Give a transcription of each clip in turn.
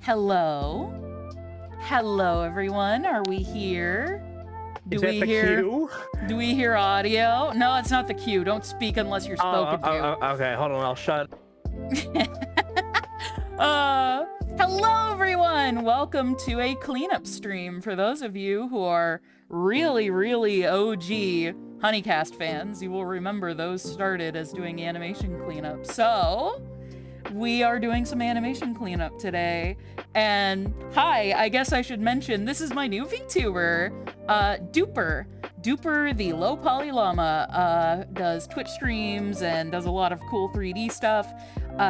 Hello. Hello, everyone. Are we here? Is that the cue? Do we hear audio? No, it's not the cue. Don't speak unless you're spoken to. Okay, hold on. I'll shut. Hello, everyone. Welcome to a cleanup stream. For those of you who are really, really OG Honeycast fans, you will remember those started as doing animation cleanup. So we are doing some animation cleanup today. And hi, I guess I should mention, this is my new VTuber, Duper. Duper, the low poly llama, does Twitch streams and does a lot of cool 3D stuff.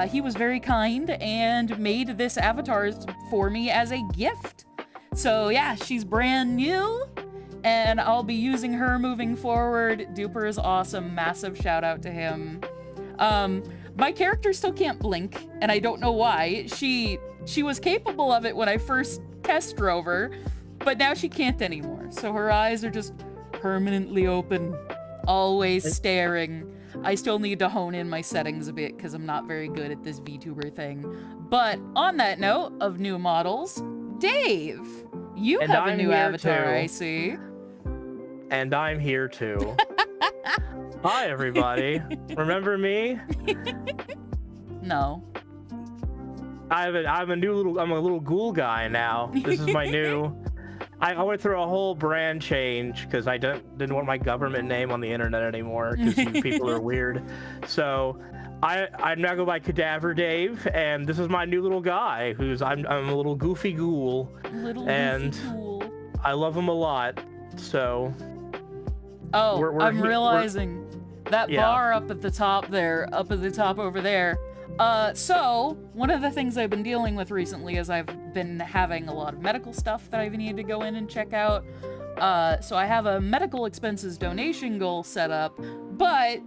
He was very kind and made this avatar for me as a gift. So yeah, she's brand new and I'll be using her moving forward. Duper is awesome. Massive shout out to him. My character still can't blink, and I don't know why. She was capable of it when I first test drove her, but now she can't anymore. So her eyes are just permanently open, always staring. I still need to hone in my settings a bit because I'm not very good at this VTuber thing. But on that note of new models, Dave, you have a new avatar, I see. And I'm here too. Hi, everybody. Remember me? No. I'm a little ghoul guy now. This is my new. I went through a whole brand change because I didn't want my government name on the internet anymore because people are weird. So I now go by Cadaver Dave, and this is my new little guy I'm a little goofy ghoul. Goofy ghoul. I love him a lot. So. Oh, I'm realizing that bar up at the top there, up at the top over there. So one of the things I've been dealing with recently is I've been having a lot of medical stuff that I've needed to go in and check out. So I have a medical expenses donation goal set up, but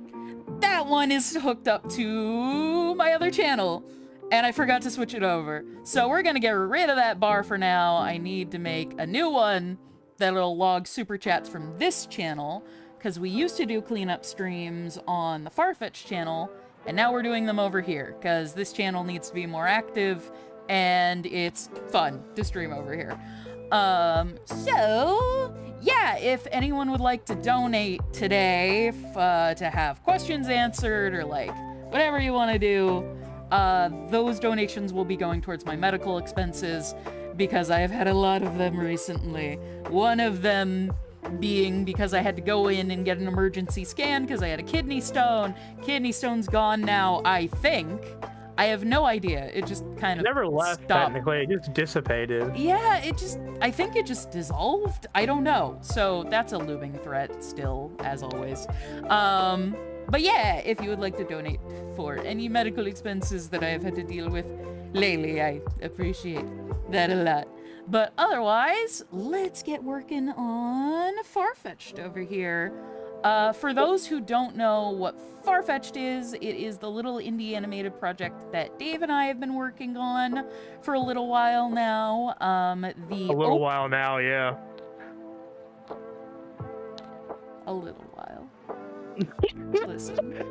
that one is hooked up to my other channel and I forgot to switch it over. So we're gonna get rid of that bar for now. I need to make a new one that'll log super chats from this channel, because we used to do cleanup streams on the Farfetch channel, and now we're doing them over here, because this channel needs to be more active, and it's fun to stream over here. So, yeah, if anyone would like to donate today to have questions answered, or like, whatever you want to do, those donations will be going towards my medical expenses, because I have had a lot of them recently. One of them being because I had to go in and get an emergency scan because I had a kidney stone. Kidney stone's gone now, I think. I have no idea. It just kind of never left, stopped. Technically. It just dissipated. Yeah, I think it just dissolved. I don't know. So that's a looming threat still, as always. But yeah, if you would like to donate for any medical expenses that I have had to deal with lately, I appreciate that a lot. But otherwise, let's get working on Farfetched over here. For those who don't know what Farfetched is, it is the little indie animated project that Dave and I have been working on for a little while now. While now, yeah. A little while. Listen.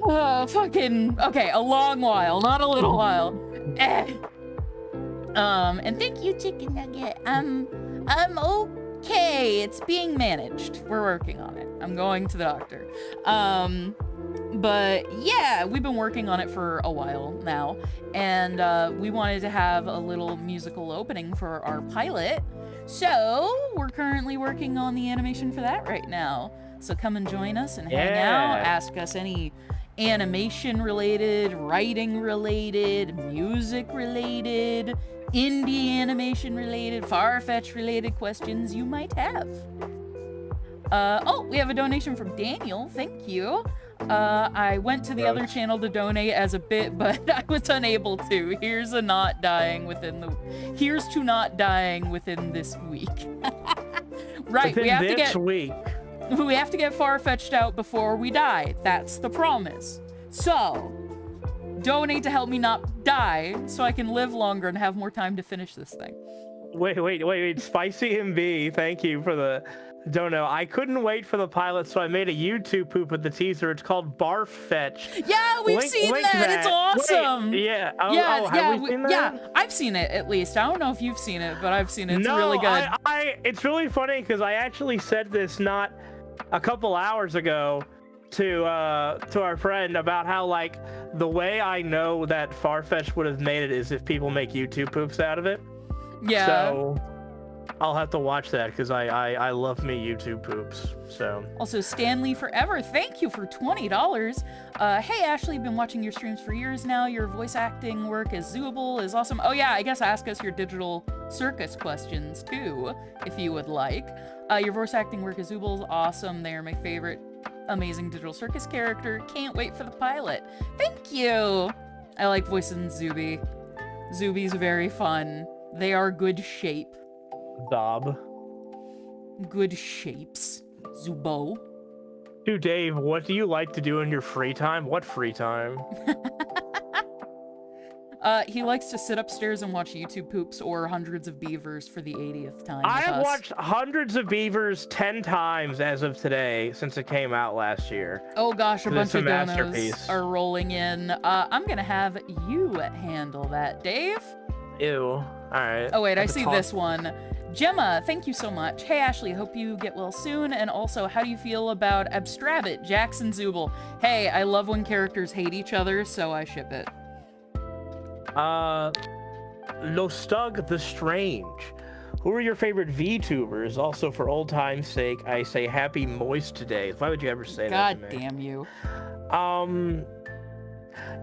Okay, a long while, not a little while. And thank you, Chicken Nugget. I'm okay. It's being managed. We're working on it. I'm going to the doctor. But yeah, we've been working on it for a while now, and we wanted to have a little musical opening for our pilot. So we're currently working on the animation for that right now. So come and join us and hang out. Ask us any animation related, writing related, music related, indie animation related, Farfetch related questions you might have. Oh, we have a donation from Daniel. Thank you. I went to the other channel to donate as a bit, but I was unable to. Here's to not dying within this week. Right, we have to get Farfetched out before we die. That's the promise. So, donate to help me not die so I can live longer and have more time to finish this thing. Wait. Spicy MB, thank you for the Don't know. I couldn't wait for the pilot, so I made a YouTube poop with the teaser. It's called Barf Fetch. Yeah, we've seen link that. It's awesome. Wait, yeah. Yeah, Have we seen that? Yeah, I've seen it at least. I don't know if you've seen it, but I've seen it. It's really good. It's really funny because I actually said this not a couple hours ago to our friend about how like the way I know that Farfetch would have made it is if people make YouTube poops out of it. Yeah. So I'll have to watch that because I love me YouTube poops. So also Stanley Forever, thank you for $20. Hey Ashley, been watching your streams for years now. Your voice acting work as Zooble is awesome. Oh yeah, I guess ask us your digital circus questions too, if you would like. Your voice acting work as Zooble is awesome. They are my favorite amazing digital circus character. Can't wait for the pilot. Thank you. I like voicing Zuby. Zuby's very fun. They are good shape. Dob. Good shapes. Zubo. Dude, Dave, what do you like to do in your free time? What free time? He likes to sit upstairs and watch YouTube poops or Hundreds of Beavers for the 80th time. I have watched Hundreds of Beavers 10 times as of today since it came out last year. Oh gosh, a bunch of donos are rolling in. I'm gonna have you handle that, Dave. Ew. All right. Oh wait, I see this one. Gemma, thank you so much. Hey Ashley, hope you get well soon. And also, how do you feel about Abstrabbit, Jackson Zooble? Hey, I love when characters hate each other, so I ship it. Lostug the Strange. Who are your favorite VTubers? Also, for old time's sake, I say happy moist today. Why would you ever say that to me? God damn you.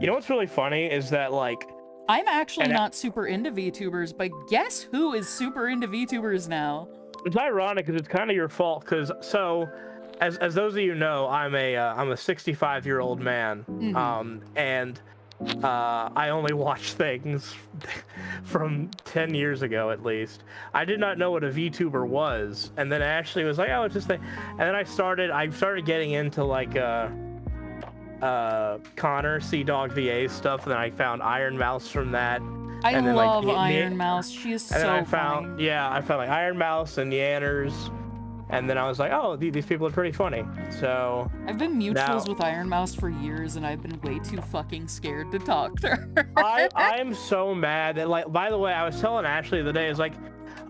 You know what's really funny is that, like... I'm actually not super into VTubers, but guess who is super into VTubers now? It's ironic because it's kind of your fault, because, so, as those of you know, I'm a 65-year-old man, and... I only watch things from 10 years ago, at least. I did not know what a VTuber was, and then Ashley was like, "Oh, it's just thing," and then I started getting into like Connor Dog VA stuff, and then I found Iron Mouse from that. I love Iron Mouse. She is so funny. I found like Iron Mouse and Yanners. And then I was like, oh, these people are pretty funny. So I've been mutuals with Iron Mouse for years, and I've been way too fucking scared to talk to her. I am so mad that, like, by the way, I was telling Ashley the other day, is like,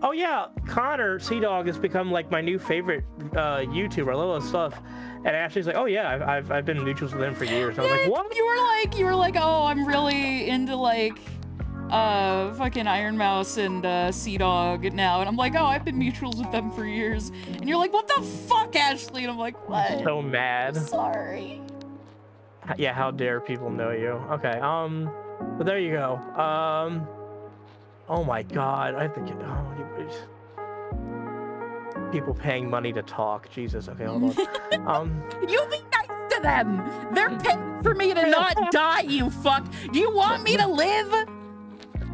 oh yeah, Connor Dog has become like my new favorite YouTuber. I love his stuff. And Ashley's like, oh yeah, I've been mutuals with him for years. And I was like, what? You were like, oh, I'm really into like fucking Iron Mouse and Sea Dog now, and I'm like, oh, I've been mutuals with them for years, and you're like, what the fuck, Ashley? And I'm like, what? I'm so mad. Sorry. Yeah, how dare people know you? Okay, but there you go. Oh my god, I think people paying money to talk. Jesus. Okay, hold on. You be nice to them. They're paying for me to not die. You fuck. Do you want me to live?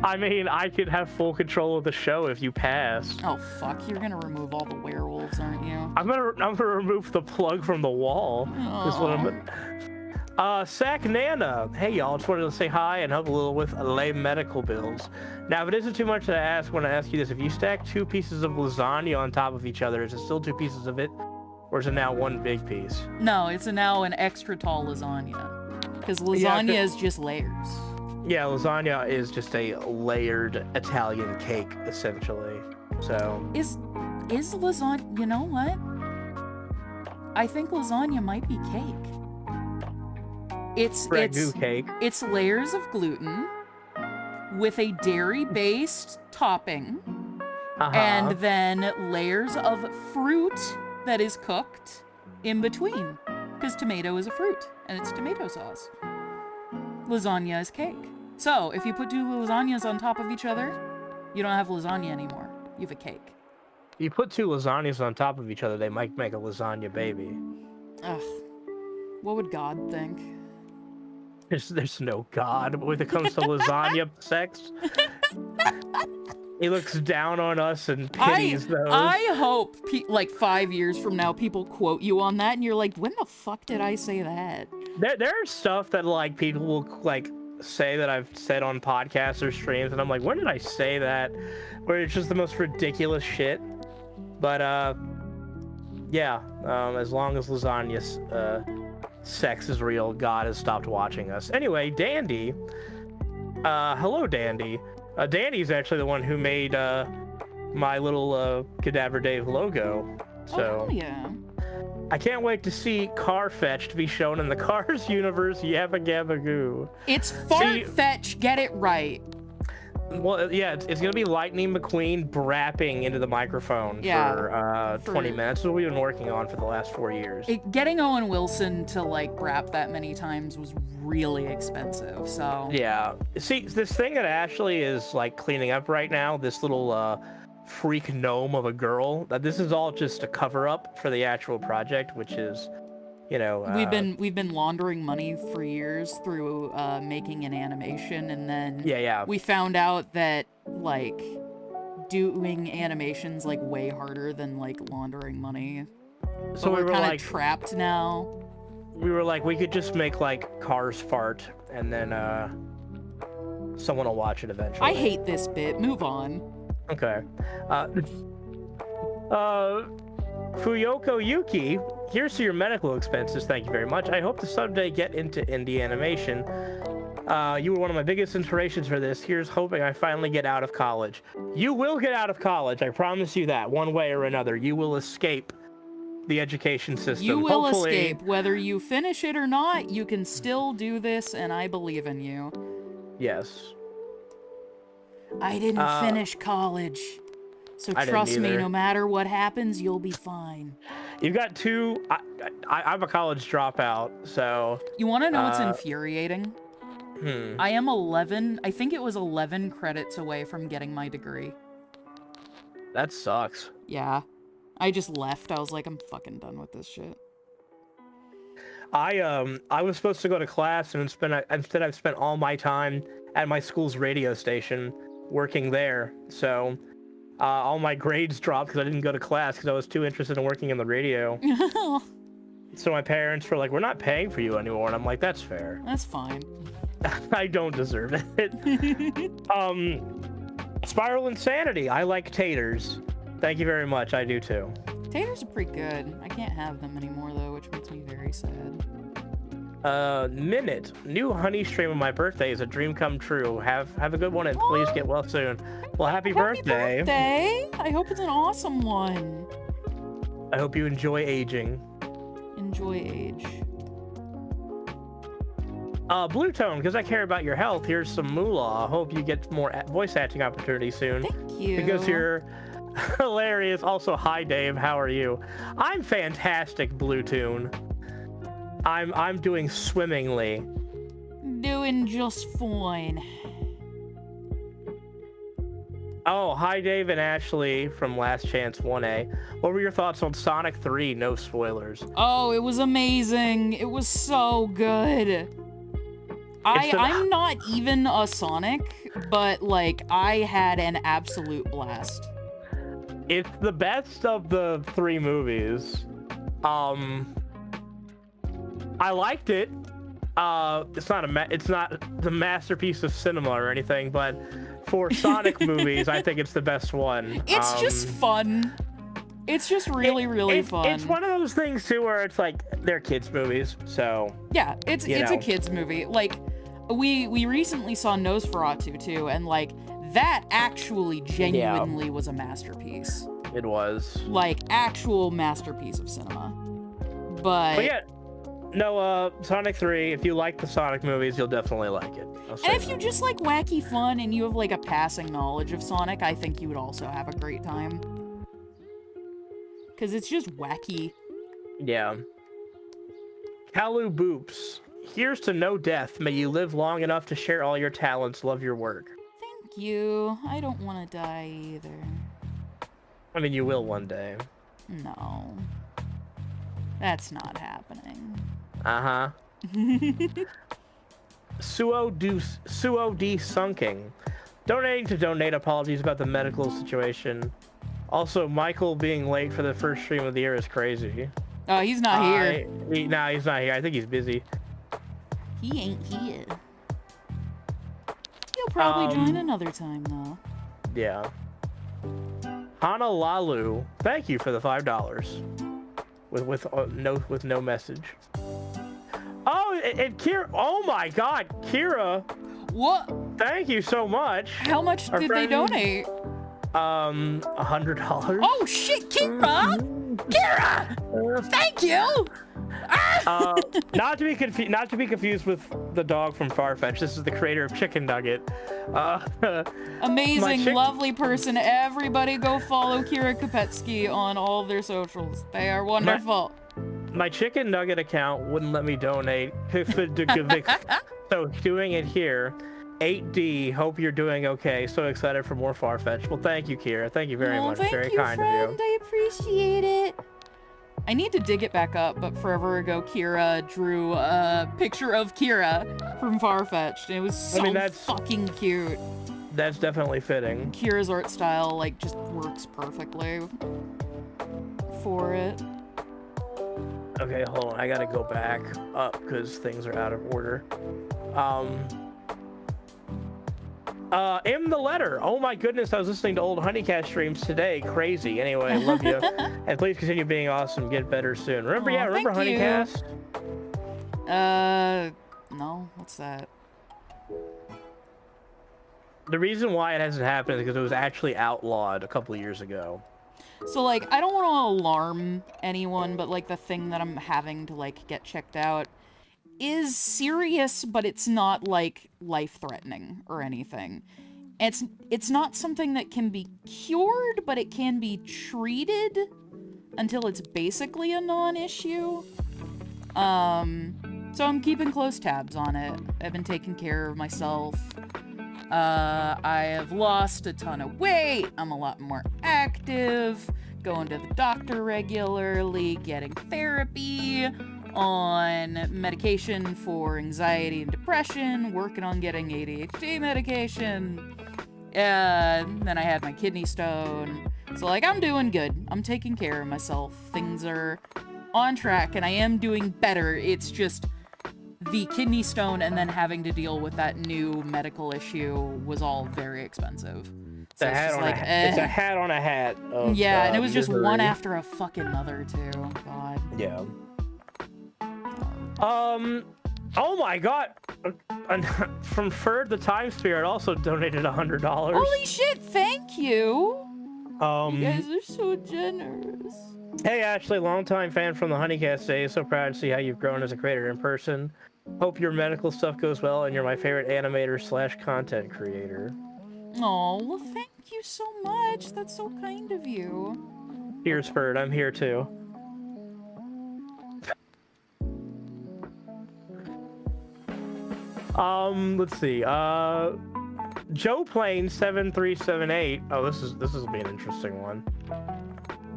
I mean, I could have full control of the show if you pass. Oh fuck! You're gonna remove all the werewolves, aren't you? I'm gonna remove the plug from the wall. This one. Sack Nana. Hey y'all, just wanted to say hi and help a little with lay medical bills. Now, if it isn't too much to ask, when I ask you this, if you stack 2 pieces of lasagna on top of each other, is it still 2 pieces of it, or is it now 1 big piece? No, it's now an extra tall lasagna, because lasagna is just layers. Yeah, lasagna is just a layered Italian cake, essentially. So is lasagna? You know what? I think lasagna might be cake. It's cake. It's layers of gluten with a dairy-based topping, and then layers of fruit that is cooked in between, because tomato is a fruit and it's tomato sauce. Lasagna is cake. So, if you put 2 lasagnas on top of each other, you don't have lasagna anymore. You have a cake. You put 2 lasagnas on top of each other, they might make a lasagna baby. Ugh. What would God think? There's no God when it comes to lasagna sex. He looks down on us and pities those. I hope, like 5 years from now, people quote you on that, and you're like, when the fuck did I say that? There's stuff that, like, people will, like, say that I've said on podcasts or streams, and I'm like, when did I say that? Where it's just the most ridiculous shit. But, Yeah, as long as lasagna's sex is real, God has stopped watching us. Anyway, Dandy. Hello, Dandy. Dandy's actually the one who made my little Cadaver Dave logo. So, oh, hell yeah. I can't wait to see Car Fetch to be shown in the Cars universe. Yabba Gabba Goo. It's Fart Fetch, get it right. Well, yeah, it's gonna be Lightning McQueen rapping into the microphone for 20 minutes. That's what we've been working on for the last 4 years. Getting Owen Wilson to like rap that many times was really expensive. So yeah, see, this thing that Ashley is like cleaning up right now, this little freak gnome of a girl. This is all just a cover up for the actual project, which is, you know, we've been laundering money for years through making an animation, and then we found out that like doing animations like way harder than like laundering money. So we're kind of like, trapped now. We were like, we could just make like Cars fart, and then someone will watch it eventually. I hate this bit. Move on. Okay. Fuyoko Yuki, here's to your medical expenses. Thank you very much. I hope to someday get into indie animation. You were one of my biggest inspirations for this. Here's hoping I finally get out of college. You will get out of college. I promise you that. One way or another. You will escape the education system. You will escape. Whether you finish it or not, you can still do this, and I believe in you. Yes. I didn't finish college. So trust me, no matter what happens, you'll be fine. You've got two... I'm a college dropout, so... You want to know what's infuriating? I am 11... I think it was 11 credits away from getting my degree. That sucks. Yeah. I just left. I was like, I'm fucking done with this shit. I was supposed to go to class, and instead I've spent all my time at my school's radio station working there. So... all my grades dropped because I didn't go to class because I was too interested in working in the radio. So my parents were like, we're not paying for you anymore. And I'm like, that's fair. That's fine. I don't deserve it. Spiral Insanity. I like taters. Thank you very much. I do too. Taters are pretty good. I can't have them anymore though, which makes me very sad. Minute. New honey stream on my birthday is a dream come true. Have a good one and please get well soon. Well, happy birthday. I hope it's an awesome one. I hope you enjoy aging. Enjoy age. Blue Tone, because I care about your health, here's some moolah. I hope you get more voice acting opportunities soon. Thank you. Because you're hilarious. Also, hi Dave, how are you? I'm fantastic, Blue Tune. I'm doing swimmingly. Doing just fine. Oh, hi Dave and Ashley from Last Chance 1A. What were your thoughts on Sonic 3? No spoilers. Oh, it was amazing. It was so good. I'm not even a Sonic, but like I had an absolute blast. It's the best of the 3 movies. I liked it. It's not the masterpiece of cinema or anything, but for Sonic movies, I think it's the best one. It's just fun. It's just really fun. It's one of those things too where it's like they're kids movies, so yeah, it's a kids movie. Like we recently saw Nosferatu too, and like that actually genuinely was a masterpiece. It was like actual masterpiece of cinema. But yeah. No, Sonic 3, if you like the Sonic movies, you'll definitely like it. And if you just like wacky fun and you have like a passing knowledge of Sonic, I think you would also have a great time. Because it's just wacky. Yeah. Kalu Boops. Here's to no death. May you live long enough to share all your talents. Love your work. Thank you. I don't want to die either. I mean, you will one day. No. That's not happening. Uh-huh. Suo D Sunking. Donating to donate. Apologies about the medical situation. Also, Michael being late for the first stream of the year is crazy. Oh, he's not here. Nah, he's not here. I think he's busy. He ain't here. He'll probably join another time, though. Yeah. Honolulu. Thank you for the $5. with no message. Oh, and Kira. Oh my God, Kira. What? Thank you so much. How much did they donate? $100. Oh shit, Kira! Kira! Thank you! Not to be confused with the dog from Farfetch. This is the creator of Chicken Nugget. Amazing, lovely person. Everybody go follow Kira Kopetsky on all of their socials. They are wonderful. My Chicken Nugget account wouldn't let me donate. So doing it here. 8D, hope you're doing okay. So excited for more Farfetch. Well, thank you, Kira. Thank you very much. Very kind friend. of you. I appreciate it. I need to dig it back up, but forever ago, Kira drew a picture of Kira from Farfetch, and it was so fucking cute. That's definitely fitting. Kira's art style, like, just works perfectly for it. Okay, hold on. I gotta go back up because things are out of order. In the letter. Oh my goodness, I was listening to old Honeycast streams today. Crazy. Anyway, I love you. And please continue being awesome. Get better soon. Remember, remember Honeycast? No. What's that? The reason why it hasn't happened is because it was actually outlawed a couple of years ago. So, like, I don't want to alarm anyone, but, like, the thing that I'm having to, like, get checked out is serious, but it's not, like, life-threatening or anything. It's not something that can be cured, but it can be treated until it's basically a non-issue. So I'm keeping close tabs on it. I've been taking care of myself. I have lost a ton of weight. I'm a lot more active, going to the doctor regularly, getting therapy, on medication for anxiety and depression, working on getting ADHD medication. Then I had my kidney stone. So, like, I'm doing good. I'm taking care of myself. Things are on track, and I am doing better. It's just the kidney stone and then having to deal with that new medical issue was all very expensive. So it's a hat on a hat. Yeah, and it was just one after a fucking other, too. God. Yeah. Oh my God! From Ferd the Time Spirit also donated $100. Holy shit! Thank you. You guys are so generous. Hey Ashley, longtime fan from the Honeycast days. So proud to see how you've grown as a creator in person. Hope your medical stuff goes well, and you're my favorite animator / content creator. Oh, well, thank you so much. That's so kind of you. Here's Ferd. I'm here too. Let's see. Joe Plane 7378. Oh, this will be an interesting one.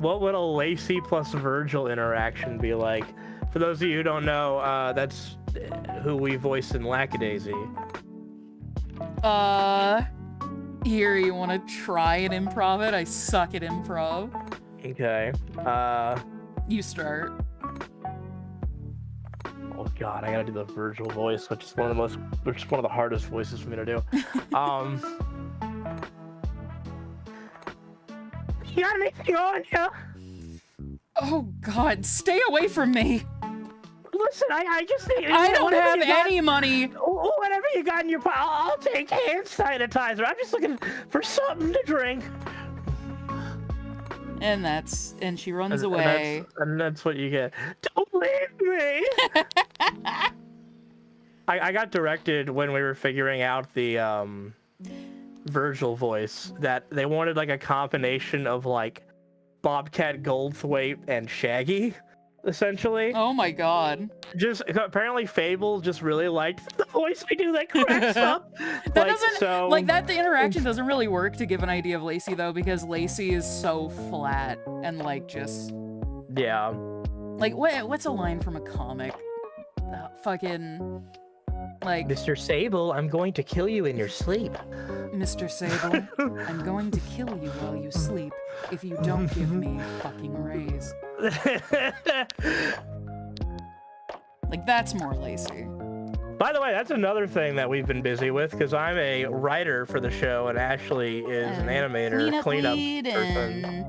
What would a Lacey plus Virgil interaction be like? For those of you who don't know, that's who we voiced in Lackadaisy. Here, you want to try and improv it? I suck at improv. Okay. You start. Oh God, I gotta do the Virgil voice, which is one of the hardest voices for me to do. You got anything on you? Oh God, stay away from me. Listen, I just think I don't have any money. Whatever you got in your pocket, I'll take hand sanitizer. I'm just looking for something to drink. And she runs away. And that's what you get. Don't leave me. I got directed when we were figuring out the Virgil voice that they wanted like a combination of like Bobcat Goldthwait and Shaggy, essentially. Oh my God. Just apparently Fable just really liked the voice I do that cracks up. The interaction doesn't really work to give an idea of Lacey though, because Lacey is so flat and like just yeah. Like what's a line from a comic? Fucking like Mr. Sable, I'm going to kill you in your sleep. Mr. Sable, I'm going to kill you while you sleep if you don't give me a fucking raise. Like, that's more Lacey. By the way, that's another thing that we've been busy with, because I'm a writer for the show, and Ashley is an animator, cleanup person.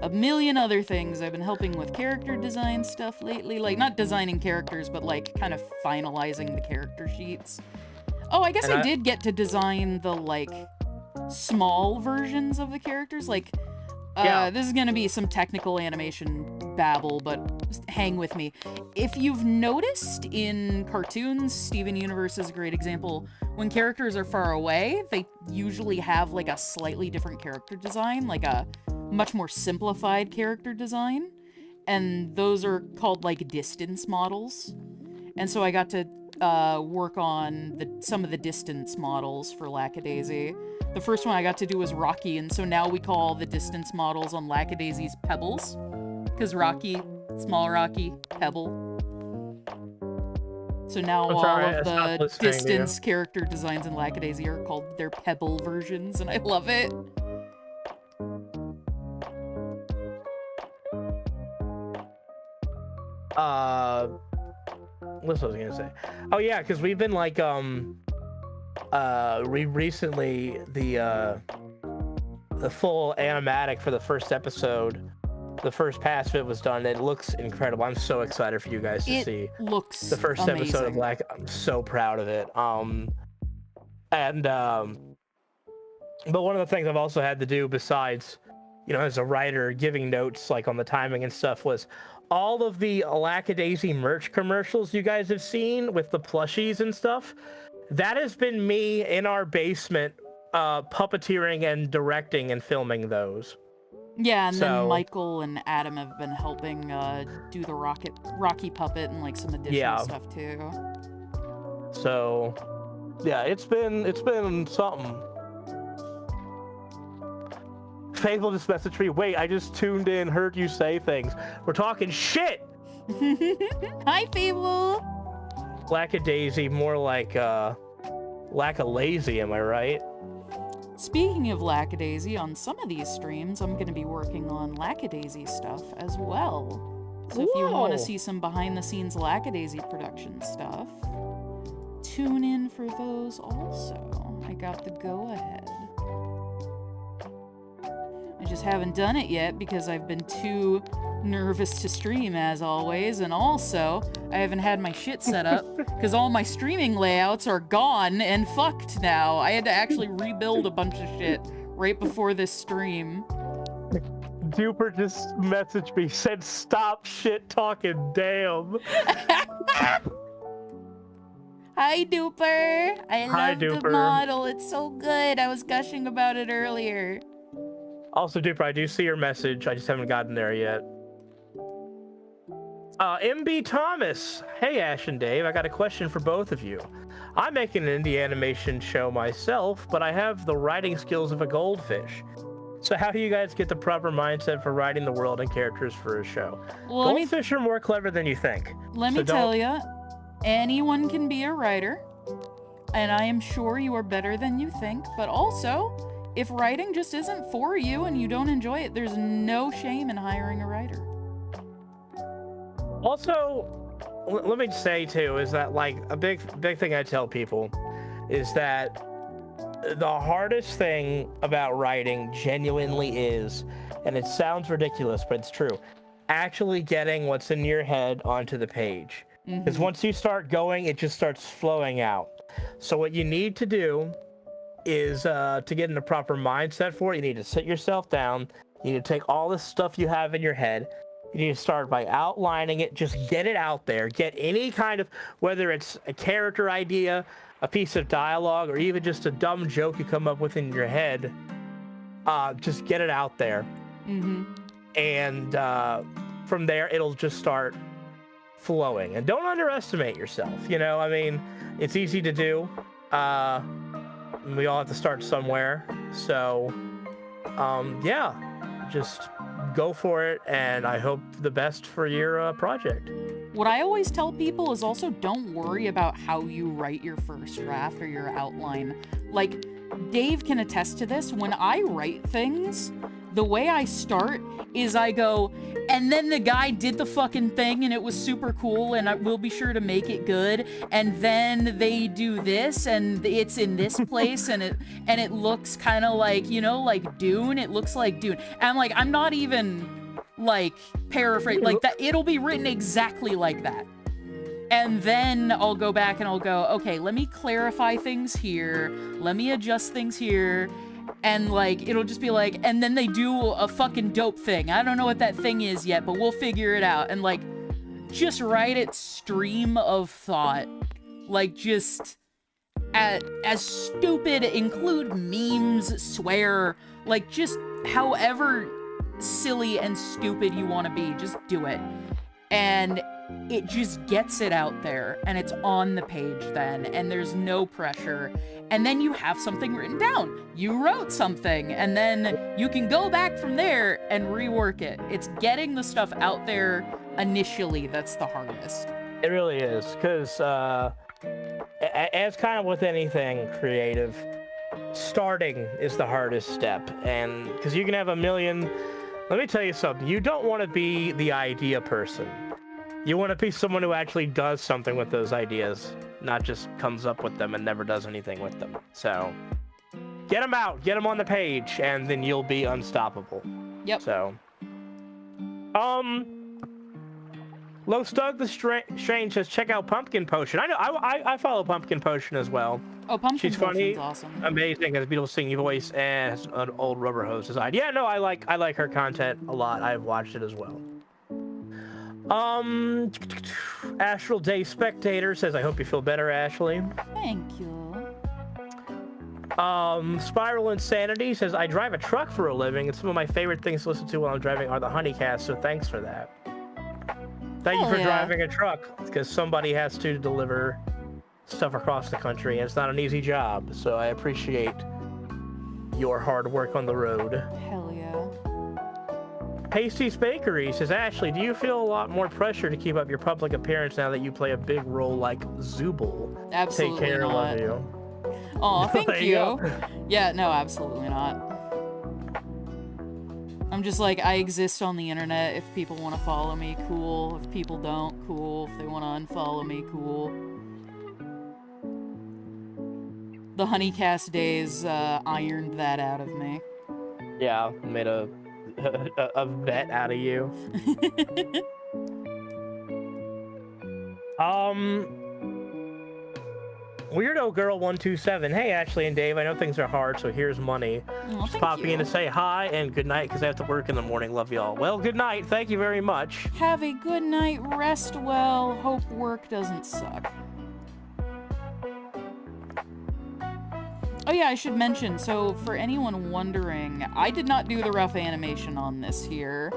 a million other things. I've been helping with character design stuff lately. Like, not designing characters, but, like, kind of finalizing the character sheets. Oh, I guess I did get to design the, like, small versions of the characters. Like, this is gonna be some technical animation babble, but just hang with me. If you've noticed in cartoons, Steven Universe is a great example. When characters are far away, they usually have like a slightly different character design, like a much more simplified character design. And those are called like distance models. And so I got to work on some of the distance models for Lackadaisy. The first one I got to do was Rocky, and so now we call the distance models on Lackadaisy's Pebbles. Because Rocky, small Rocky, Pebble. So now all of the distance character designs in Lackadaisy are called their Pebble versions, and I love it. What's I was gonna say? Oh yeah, because we've been like recently the full animatic for the first episode, the first pass of it was done. It looks incredible. I'm so excited for you guys to see. It looks the first amazing. Episode of Black. I'm so proud of it. But one of the things I've also had to do besides, as a writer, giving notes like on the timing and stuff, was all of the Lackadaisy merch commercials you guys have seen with the plushies and stuff. That has been me in our basement, puppeteering and directing and filming those. Yeah, and then Michael and Adam have been helping do the Rocky puppet and like some additional stuff too. So, yeah, it's been something. Fable just messaged me. Wait, I just tuned in, heard you say things. We're talking shit. Hi, Fable. Lackadaisy, more like lackalazy, am I right? Speaking of Lackadaisy, on some of these streams, I'm going to be working on Lackadaisy stuff as well. So if you want to see some behind-the-scenes Lackadaisy production stuff, tune in for those also. I got the go-ahead. I just haven't done it yet because I've been too nervous to stream, as always, and also I haven't had my shit set up because all my streaming layouts are gone and fucked now. I had to actually rebuild a bunch of shit right before this stream. Duper just messaged me, said stop shit talking, damn. Hi, Duper. I love the model. It's so good. I was gushing about it earlier. Also, Duper, I do see your message. I just haven't gotten there yet. MB Thomas. Hey, Ash and Dave. I got a question for both of you. I'm making an indie animation show myself, but I have the writing skills of a goldfish. So how do you guys get the proper mindset for writing the world and characters for a show? Well, goldfish are more clever than you think. Let me tell you, anyone can be a writer, and I am sure you are better than you think, but also, if writing just isn't for you and you don't enjoy it, there's no shame in hiring a writer. Also, let me say too, is that like a big thing I tell people is that the hardest thing about writing genuinely is, and it sounds ridiculous, but it's true, actually getting what's in your head onto the page. Because once you start going, it just starts flowing out. So what you need to do is to get in the proper mindset for it, you need to sit yourself down. You need to take all this stuff you have in your head. You need to start by outlining it. Just get it out there. Get any kind of, whether it's a character idea, a piece of dialogue, or even just a dumb joke you come up with in your head. Just get it out there. And from there, it'll just start flowing. And don't underestimate yourself. I mean, it's easy to do. We all have to start somewhere. So, yeah, just go for it, and I hope the best for your project. What I always tell people is also don't worry about how you write your first draft or your outline. Like, Dave can attest to this. When I write things, the way I start is I go, and then the guy did the fucking thing and it was super cool and I will be sure to make it good. And then they do this and it's in this place and it looks kind of like, you know, like Dune. It looks like Dune. And I'm like, I'm not even like paraphrase like that. It'll be written exactly like that. And then I'll go back and I'll go, okay, let me clarify things here. Let me adjust things here. And like, it'll just be like, and then they do a fucking dope thing. I don't know what that thing is yet, but we'll figure it out. And like, just write it stream of thought. Like just as stupid, include memes, swear, like just however silly and stupid you want to be, just do it. And it just gets it out there and it's on the page then and there's no pressure. And then you have something written down. You wrote something and then you can go back from there and rework it. It's getting the stuff out there initially that's the hardest. It really is, because as kind of with anything creative, starting is the hardest step. And because you can have a million, let me tell you something, you don't want to be the idea person. You want to be someone who actually does something with those ideas, not just comes up with them and never does anything with them. So get them out, get them on the page, and then you'll be unstoppable. Yep. So, Low Stug the Strange says, check out Pumpkin Potion. I know, I follow Pumpkin Potion as well. Oh, Pumpkin She's Potion's funny, awesome. amazing, has a beautiful singing voice, and has an old rubber hose design. Yeah, no, I like her content a lot. I've watched it as well. Astral Day Spectator says, I hope you feel better, Ashley. Thank you. Spiral Insanity says, I drive a truck for a living, and some of my favorite things to listen to while I'm driving are the Honeycast, so thanks for that. Thank you for driving a truck, because somebody has to deliver stuff across the country, and it's not an easy job, so I appreciate your hard work on the road. Hell yeah. Pasty's Bakery says, Ashley, do you feel a lot more pressure to keep up your public appearance now that you play a big role like Zooble? Absolutely Take care, not. love you. Oh, thank There you. go. Yeah, no, absolutely not. I'm just like, I exist on the internet. If people want to follow me, cool. If people don't, cool. If they want to unfollow me, cool. The Honeycast days ironed that out of me. Yeah, made a vet out of you. Weirdo Girl 127. Hey, Ashley and Dave. I know things are hard, so here's money. Oh, Just popping in to say hi and good night because I have to work in the morning. Love y'all. Well, good night. Thank you very much. Have a good night. Rest well. Hope work doesn't suck. Oh yeah, I should mention, so for anyone wondering, I did not do the rough animation on this here.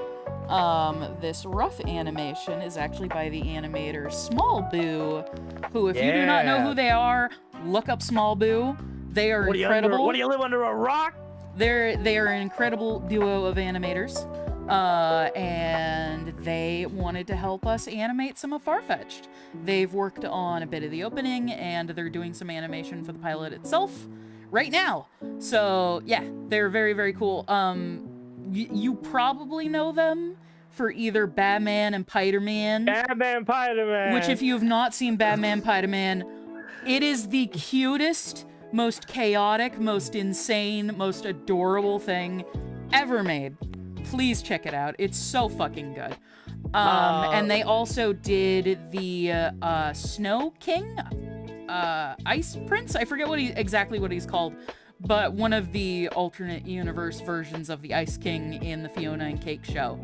This rough animation is actually by the animator Small Boo, who, if you do not know who they are, look up Small Boo. They are incredible. What do you live under a rock? They are an incredible duo of animators, and they wanted to help us animate some of Farfetch'd. They've worked on a bit of the opening, and they're doing some animation for the pilot itself right now. So yeah, they're very, very cool. You probably know them for either Batman and Spider-Man. Batman, Spider-Man. Which, if you have not seen Batman, Spider-Man, it is the cutest, most chaotic, most insane, most adorable thing ever made. Please check it out. It's so fucking good. And they also did the Snow King, Ice Prince. I forget exactly what he's called, but one of the alternate universe versions of the Ice King in the Fiona and Cake show.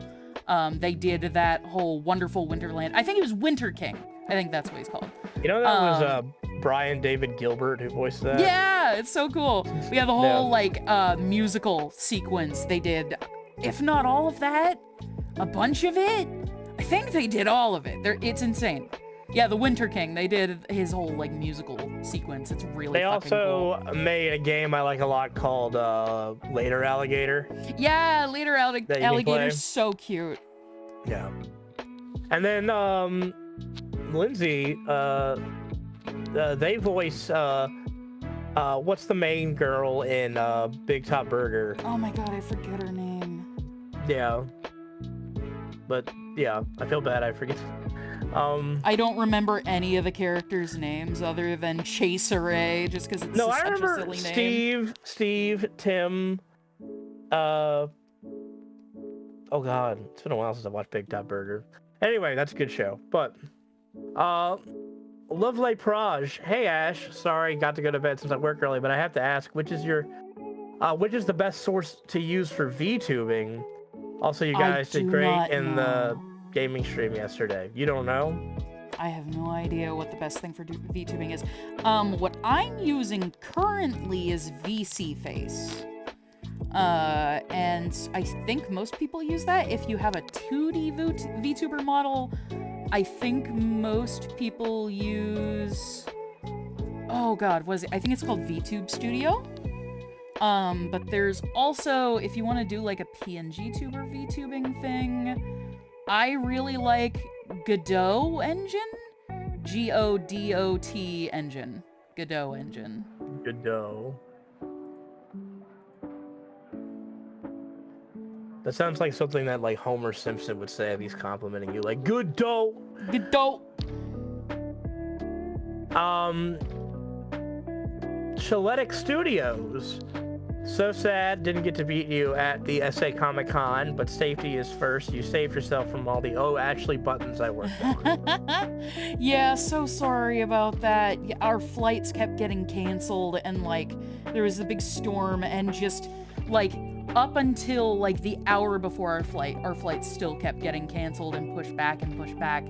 They did that whole wonderful Winterland. I think it was Winter King. I think that's what he's called. You know, that was Brian David Gilbert who voiced that? Yeah, it's so cool. We have the whole musical sequence they did. If not all of that, a bunch of it. I think they did all of it. It's insane. Yeah, the Winter King, they did his whole musical sequence. It's really fucking cool. They also made a game I like a lot called Later Alligator. Yeah, Later Alligator's so cute. Yeah. And then Lindsay, they voice what's the main girl in Big Top Burger? Oh my god, I forget her name. Yeah. But yeah, I feel bad. I forget. I don't remember any of the characters' names other than Chaser A, just because it's No, I such a remember silly name. Steve, Tim. Oh God, it's been a while since I watched Big Top Burger. Anyway, that's a good show. But Lovely Praj. Hey Ash, sorry, got to go to bed since I work early, but I have to ask, which is the best source to use for VTubing? Also, you guys did great in the gaming stream yesterday. You don't know? I have no idea what the best thing for VTubing is. What I'm using currently is VC Face. And I think most people use that. If you have a 2D VTuber model, I think most people use... Oh god, was it? I think it's called VTube Studio. But there's also, if you want to do like a PNG tuber VTubing thing, I really like Godot Engine? Godot Engine. Godot Engine. Godot. That sounds like something that like Homer Simpson would say if he's complimenting you, like Godot. Godot. Chiletic Studios. So sad didn't get to beat you at the SA Comic Con, but safety is first. You saved yourself from all the Ashley buttons I worked on. Yeah, so sorry about that. Our flights kept getting canceled, and like there was a big storm, and just like up until like the hour before our flights still kept getting canceled and pushed back and pushed back.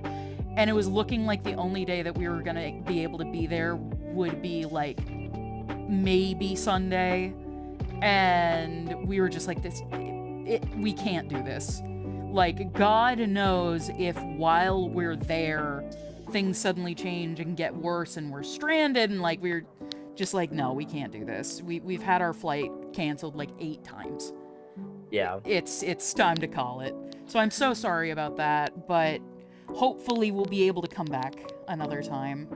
And it was looking like the only day that we were gonna be able to be there would be like maybe Sunday. And we were just like, we can't do this. Like, God knows if while we're there, things suddenly change and get worse and we're stranded, and like, we're just like, no, we can't do this. We've had our flight canceled like 8 times. Yeah. It's time to call it. So I'm so sorry about that, but hopefully we'll be able to come back another time.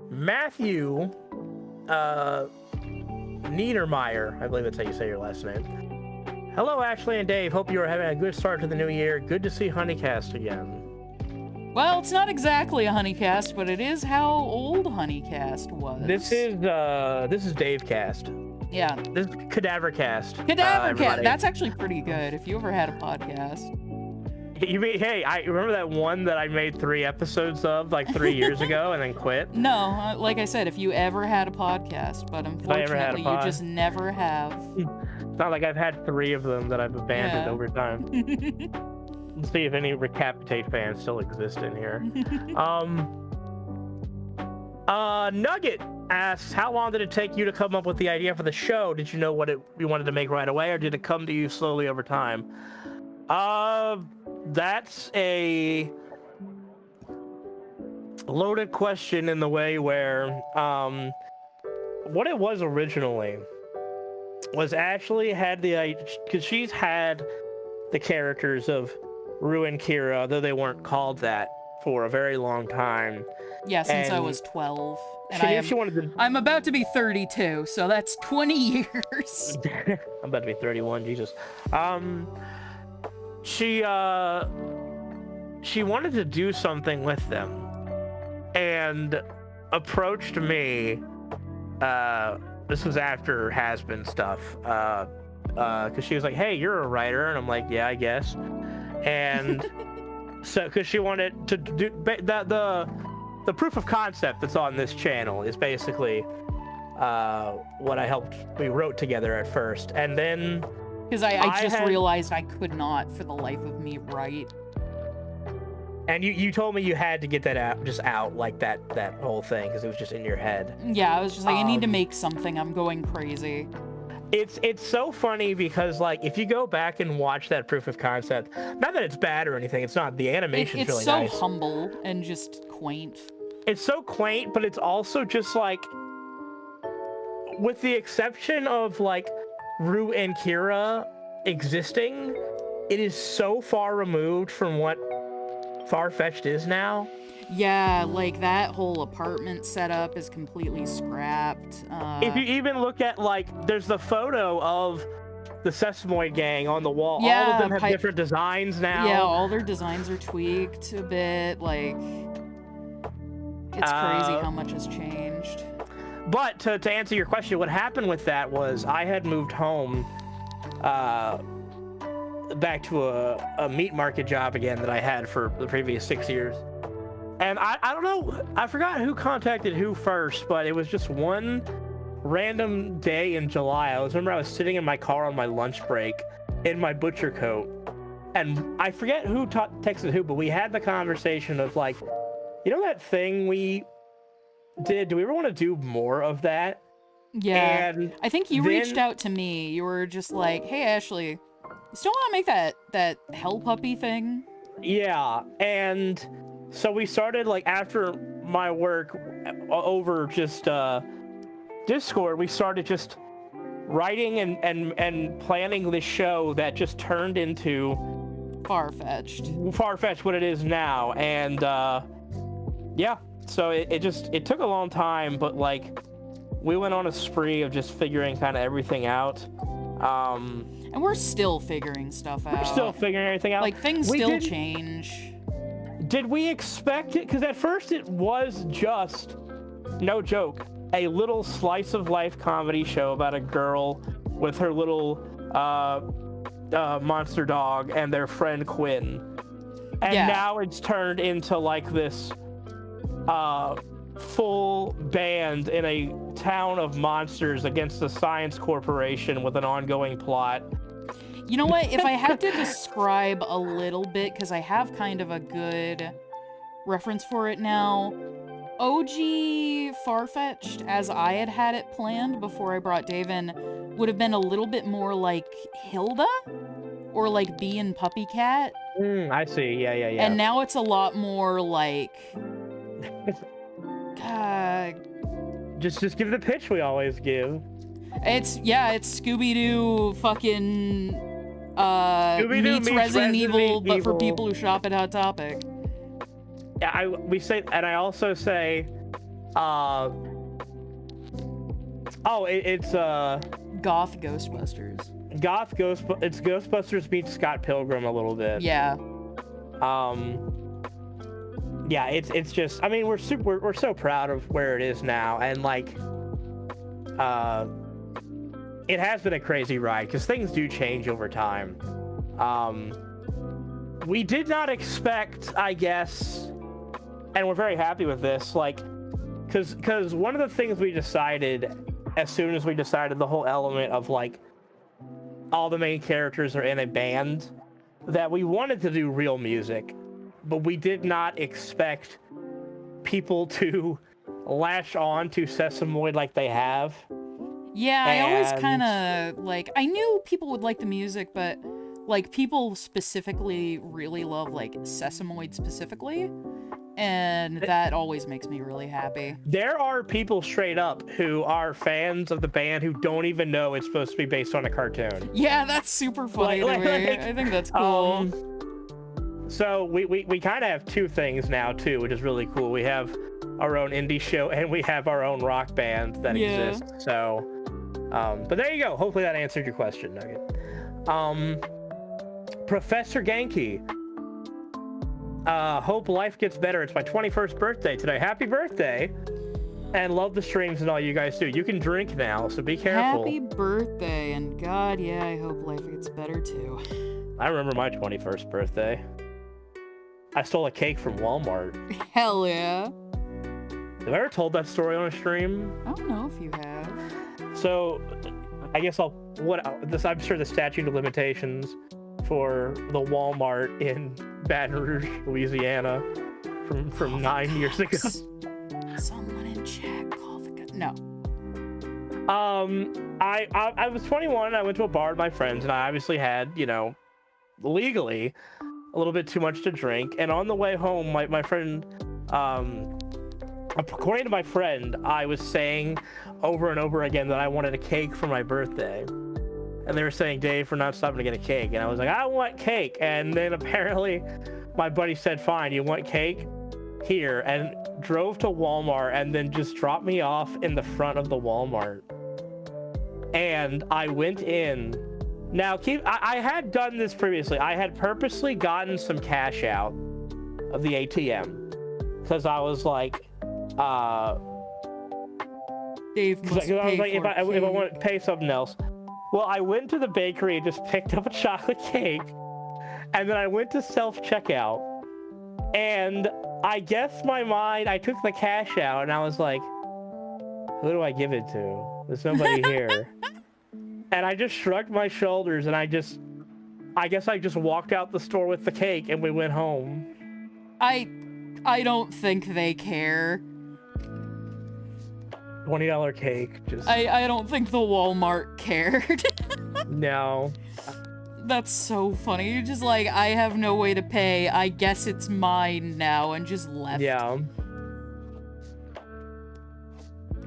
Matthew Niedermeyer, I believe that's how you say your last name. Hello, Ashley and Dave. Hope you are having a good start to the new year. Good to see Honeycast again. Well, it's not exactly a Honeycast, but it is how old Honeycast was. This is Davecast. Yeah. This is Cadavercast. Cadavercast. That's actually pretty good. If you ever had a podcast. You mean, hey, I remember that one that I made 3 episodes of like 3 years ago and then quit? No, like I said, if you ever had a podcast, but unfortunately you just never have. It's not like I've had 3 of them that I've abandoned over time. Let's see if any Recapitate fans still exist in here. Nugget asks, how long did it take you to come up with the idea for the show? Did you know what you wanted to make right away, or did it come to you slowly over time? That's a loaded question in the way where, what it was originally was Ashley had the idea, because she's had the characters of Rue and Kira, though they weren't called that, for a very long time. Yeah, since I was 12. And I'm about to be 32, so that's 20 years. I'm about to be 31, Jesus. She wanted to do something with them and approached me. This was after Has-Been stuff, because she was like, hey, you're a writer, and I'm like, yeah, I guess. And so because she wanted to do the proof of concept that's on this channel is basically what we wrote together at first, and then because I just realized I could not for the life of me write. And you told me you had to get that out like that whole thing because it was just in your head. Yeah, I was just like, I need to make something. I'm going crazy. It's so funny because like if you go back and watch that proof of concept, not that it's bad or anything, it's not. The animation's really nice. It's so humble and just quaint. It's so quaint, but it's also just like, with the exception of like Rue and Kira existing, it is so far removed from what Far-Fetched is now. Yeah, like that whole apartment setup is completely scrapped. If you even look at, like, there's the photo of the Sesamoid gang on the wall. Yeah, all of them have different designs now. Yeah, all their designs are tweaked a bit. Like, it's crazy how much has changed. But to answer your question, what happened with that was I had moved home back to a meat market job again that I had for the previous 6 years. And I don't know, I forgot who contacted who first, but it was just one random day in July. I remember I was sitting in my car on my lunch break in my butcher coat, and I forget who texted who, but we had the conversation of like, you know that thing we did? Do we ever want to do more of that? Yeah, and I think you reached out to me. You were just like, hey, Ashley, you still want to make that hell puppy thing? Yeah, and so we started, like, after my work over just Discord, we started just writing and planning this show that just turned into far-fetched what it is now. And yeah, so it took a long time, but like we went on a spree of just figuring kind of everything out. And we're still figuring stuff out. We're still figuring everything out. Like, things still change. Did we expect it? Because at first it was just, no joke, a little slice of life comedy show about a girl with her little monster dog and their friend Quinn. And now it's turned into like this full band in a town of monsters against a science corporation with an ongoing plot. You know what? If I had to describe a little bit, because I have kind of a good reference for it now, OG Farfetched, as I had it planned before I brought Dave in, would have been a little bit more like Hilda or like Bee and Puppy Cat. I see. Yeah. And now it's a lot more like... Just give the pitch we always give. It's Scooby-Doo fucking meets Resident Evil, but for people who shop at Hot Topic. Yeah, we say, and I also say, it's Goth Ghostbusters. It's Ghostbusters meets Scott Pilgrim a little bit. Yeah. Yeah, it's just, I mean, we're so proud of where it is now, and like, it has been a crazy ride because things do change over time. We did not expect, I guess, and we're very happy with this, like, because one of the things we decided as soon as we decided the whole element of like all the main characters are in a band, that we wanted to do real music, but we did not expect people to latch on to Sesamoid like they have. Yeah, I always kind of, like, I knew people would like the music, but, like, people specifically really love, like, Sesamoid specifically, and that always makes me really happy. There are people straight up who are fans of the band who don't even know it's supposed to be based on a cartoon. Yeah, that's super funny to me. I think that's cool. So we kind of have two things now, too, which is really cool. We have our own indie show, and we have our own rock band that exists. So, but there you go. Hopefully that answered your question, Nugget. Professor Genki. Hope life gets better. It's my 21st birthday today. Happy birthday. And love the streams and all you guys do. You can drink now, so be careful. Happy birthday, and God, yeah, I hope life gets better, too. I remember my 21st birthday. I stole a cake from Walmart. Hell yeah. Have I ever told that story on a stream? I don't know if you have. So, I guess I'm sure the statute of limitations for the Walmart in Baton Rouge, Louisiana, from 9 years ago. Someone in chat call the guy. No. I was 21 and I went to a bar with my friends, and I obviously had, legally a little bit too much to drink. And on the way home, my friend, according to my friend, I was saying over and over again that I wanted a cake for my birthday. And they were saying, Dave, we're not stopping to get a cake. And I was like, I want cake. And then apparently my buddy said, fine, you want cake? here and drove to Walmart and then just dropped me off in the front of the Walmart. And I went in. Now, I had done this previously. I had purposely gotten some cash out of the ATM because I was like, Dave must I was like, pay if I want to pay something else. Well, I went to the bakery and just picked up a chocolate cake, and then I went to self-checkout, and I guess my mind, I took the cash out, and I was like, who do I give it to? There's nobody here. And I just shrugged my shoulders, and I guess I just walked out the store with the cake, and we went home. I don't think they care. $20 cake, just... I don't think the Walmart cared. No. That's so funny. You're just like, I have no way to pay. I guess it's mine now, and just left. Yeah.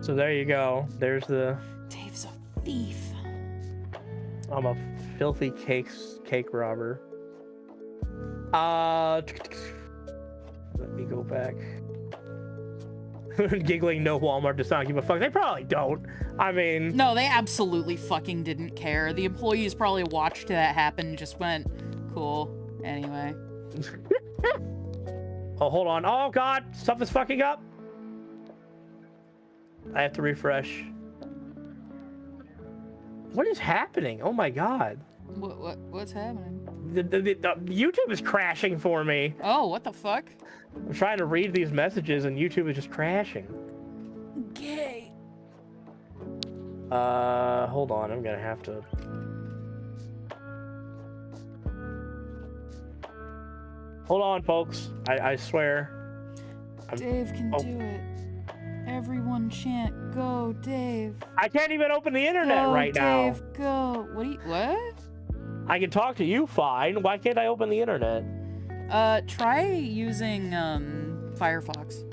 So there you go. There's the... Dave's a thief. I'm a filthy cake robber. Let me go back. Giggling, no, Walmart does not give a fuck. They probably don't. I mean... No, they absolutely fucking didn't care. The employees probably watched that happen and just went, cool, anyway. Oh, hold on. Oh, God. Stuff is fucking up. I have to refresh. What is happening? Oh, my God. What's happening? The YouTube is crashing for me. Oh, what the fuck? I'm trying to read these messages and YouTube is just crashing. Gay. Hold on. I'm gonna have to... Hold on, folks. I swear. Dave can do it. Everyone chant, go, Dave. I can't even open the internet right now. Dave, go. What? I can talk to you fine. Why can't I open the internet? Try using, Firefox.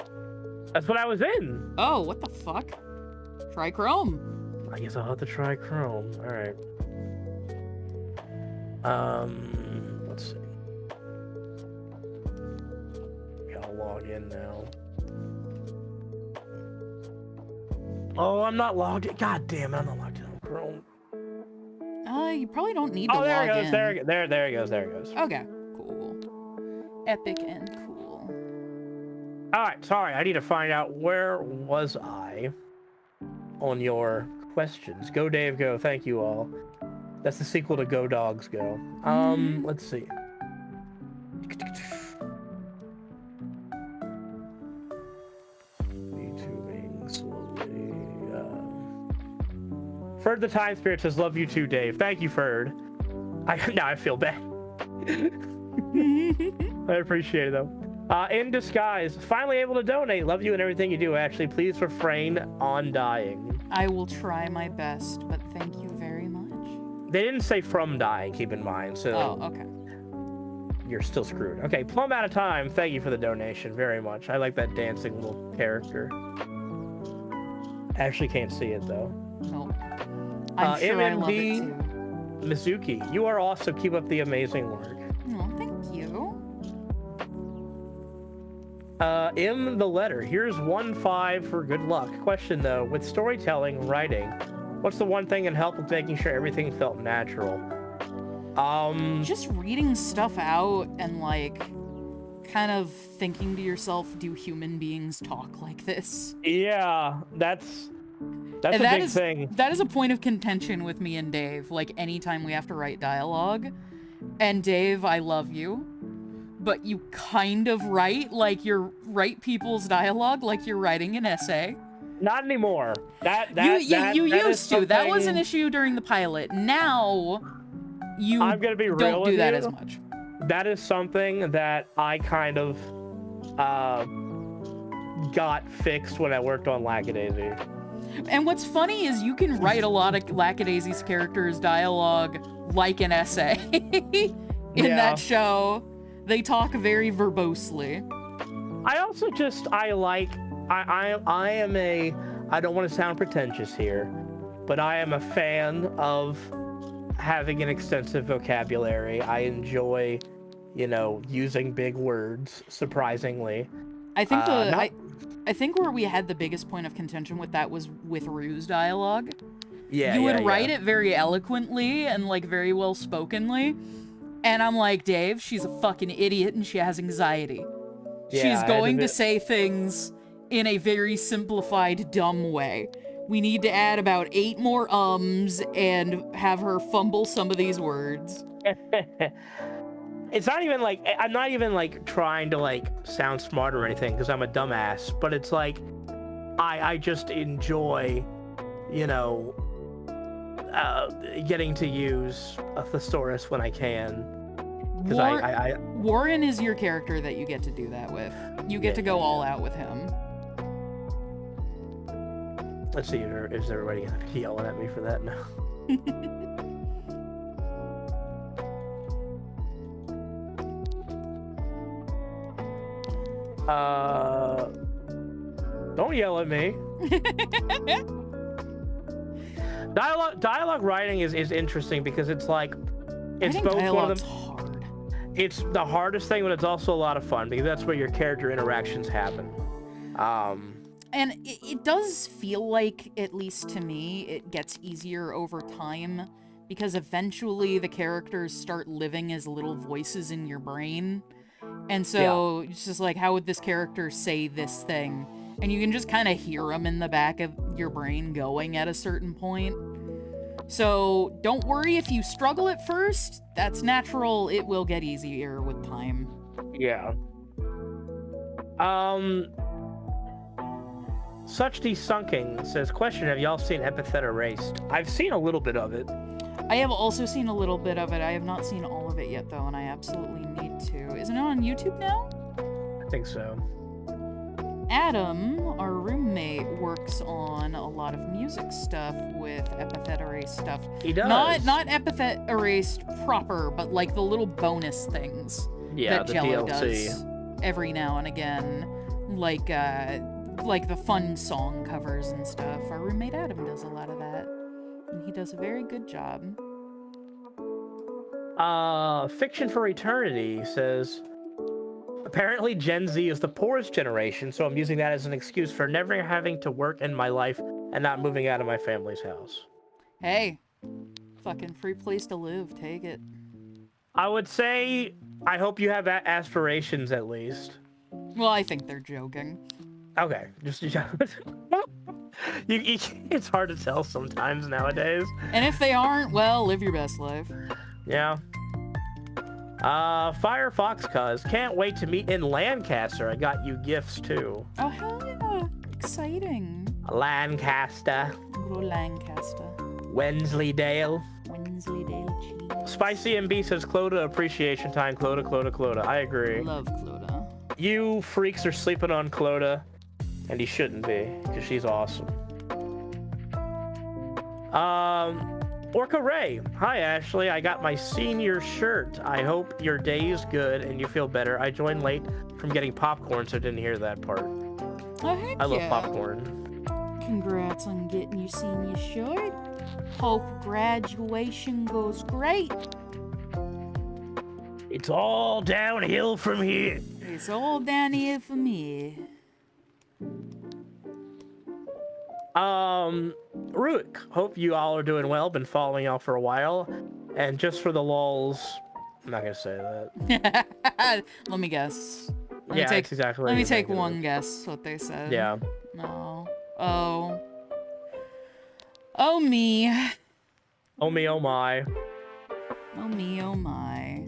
That's what I was in. Oh, what the fuck? Try Chrome. I guess I'll have to try Chrome. All right. Let's see. Gotta log in now. Oh, I'm not logged in. God damn it, I'm not logged in on Chrome. You probably don't need to log in. Oh, there it goes. There it goes. There it goes. Okay, cool. Epic and cool. All right, sorry. I need to find out where was I on your questions. Go, Dave, go. Thank you all. That's the sequel to Go Dogs Go. Let's see. YouTubing slowly. Ferd the Time Spirit says, love you too, Dave. Thank you, Ferd. Now I feel bad. I appreciate it, though. In Disguise, finally able to donate. Love you and everything you do, Ashley. Please refrain on dying. I will try my best, but thank you very much. They didn't say from dying, keep in mind, so... Oh, okay. You're still screwed. Okay, Plum Out of Time, thank you for the donation very much. I like that dancing little character. Ashley can't see it, though. Nope. I'm sure I love it too. Mizuki, you are awesome. Keep up the amazing work. Oh, thank you. M the letter. Here's 1-5 for good luck. Question though, with storytelling, writing, what's the one thing that helped with making sure everything felt natural? Just reading stuff out and like kind of thinking to yourself, do human beings talk like this? Yeah, that's a big thing. That is a point of contention with me and Dave, like anytime we have to write dialogue. And Dave, I love you, but you kind of write like you write people's dialogue like you're writing an essay. Not anymore. You used to. That was an issue during the pilot. Now you I'm gonna be real don't with do that you. as much. That is something that I kind of got fixed when I worked on Lackadaisy. And what's funny is you can write a lot of Lackadaisy's characters' dialogue like an essay. In that show, they talk very verbosely. I also just, I am a, I don't want to sound pretentious here, but I am a fan of having an extensive vocabulary. I enjoy, you know, using big words, surprisingly. I think No, I think where we had the biggest point of contention with that was with Rue's dialogue. yeah, You would yeah, write yeah. it very eloquently and like very well spokenly, and I'm like, Dave, she's a fucking idiot and she has anxiety. Yeah, She's I had going to to. say things in a very simplified, dumb way. We need to add about 8 more ums and have her fumble some of these words. It's not even like I'm not even like trying to like sound smart or anything because I'm a dumbass, but it's like I just enjoy, you know, getting to use a thesaurus when I can. Because Warren is your character that you get to do that with. You get to go all out with him. Let's see, is everybody gonna be yelling at me for that now? Don't yell at me. Dialogue writing is interesting because it's like it's both one of them. Hard. It's the hardest thing, but it's also a lot of fun because that's where your character interactions happen. And it does feel like, at least to me, it gets easier over time because eventually the characters start living as little voices in your brain. And so it's just like, how would this character say this thing? And you can just kind of hear them in the back of your brain going at a certain point. So don't worry if you struggle at first. That's natural. It will get easier with time. Yeah. Such Desunking says, question, have y'all seen Epithet Erased? I've seen a little bit of it. I have also seen a little bit of it. I have not seen all of it yet, though, and I absolutely need to. Isn't it on YouTube now? I think so. Adam, our roommate, works on a lot of music stuff with Epithet Erased stuff. He does. Not Epithet Erased proper, but like the little bonus things that the Jello DLC. does every now and again. Like the fun song covers and stuff. Our roommate Adam does a lot of that. And he does a very good job. Fiction for Eternity says, apparently Gen Z is the poorest generation, so I'm using that as an excuse for never having to work in my life and not moving out of my family's house. Hey, fucking free place to live. Take it. I would say, I hope you have aspirations at least. Well, I think they're joking. Okay, just it's hard to tell sometimes nowadays. And if they aren't, well, live your best life. Yeah. Firefox cuz can't wait to meet in Lancaster. I got you gifts too. Oh hell yeah! Exciting. Lancaster. Go Lancaster. Wensleydale. Wensleydale cheese. Spicy MB says Clodagh appreciation time. Clodagh. I agree. Love Clodagh. You freaks are sleeping on Clodagh, and you shouldn't be, because she's awesome. Orca Ray. Hi, Ashley. I got my senior shirt. I hope your day is good and you feel better. I joined late from getting popcorn, so I didn't hear that part. Oh, heck I love yeah. popcorn. Congrats on getting your senior shirt. Hope graduation goes great. It's all downhill from here. It's all down here for me. Ruik, hope you all are doing well. Been following y'all for a while. And just for the lulz, I'm not gonna say that. Let me guess. That's exactly. Let me take one guess what they said. Yeah. No. Oh. Oh me. Oh me, oh my. Oh me, oh my.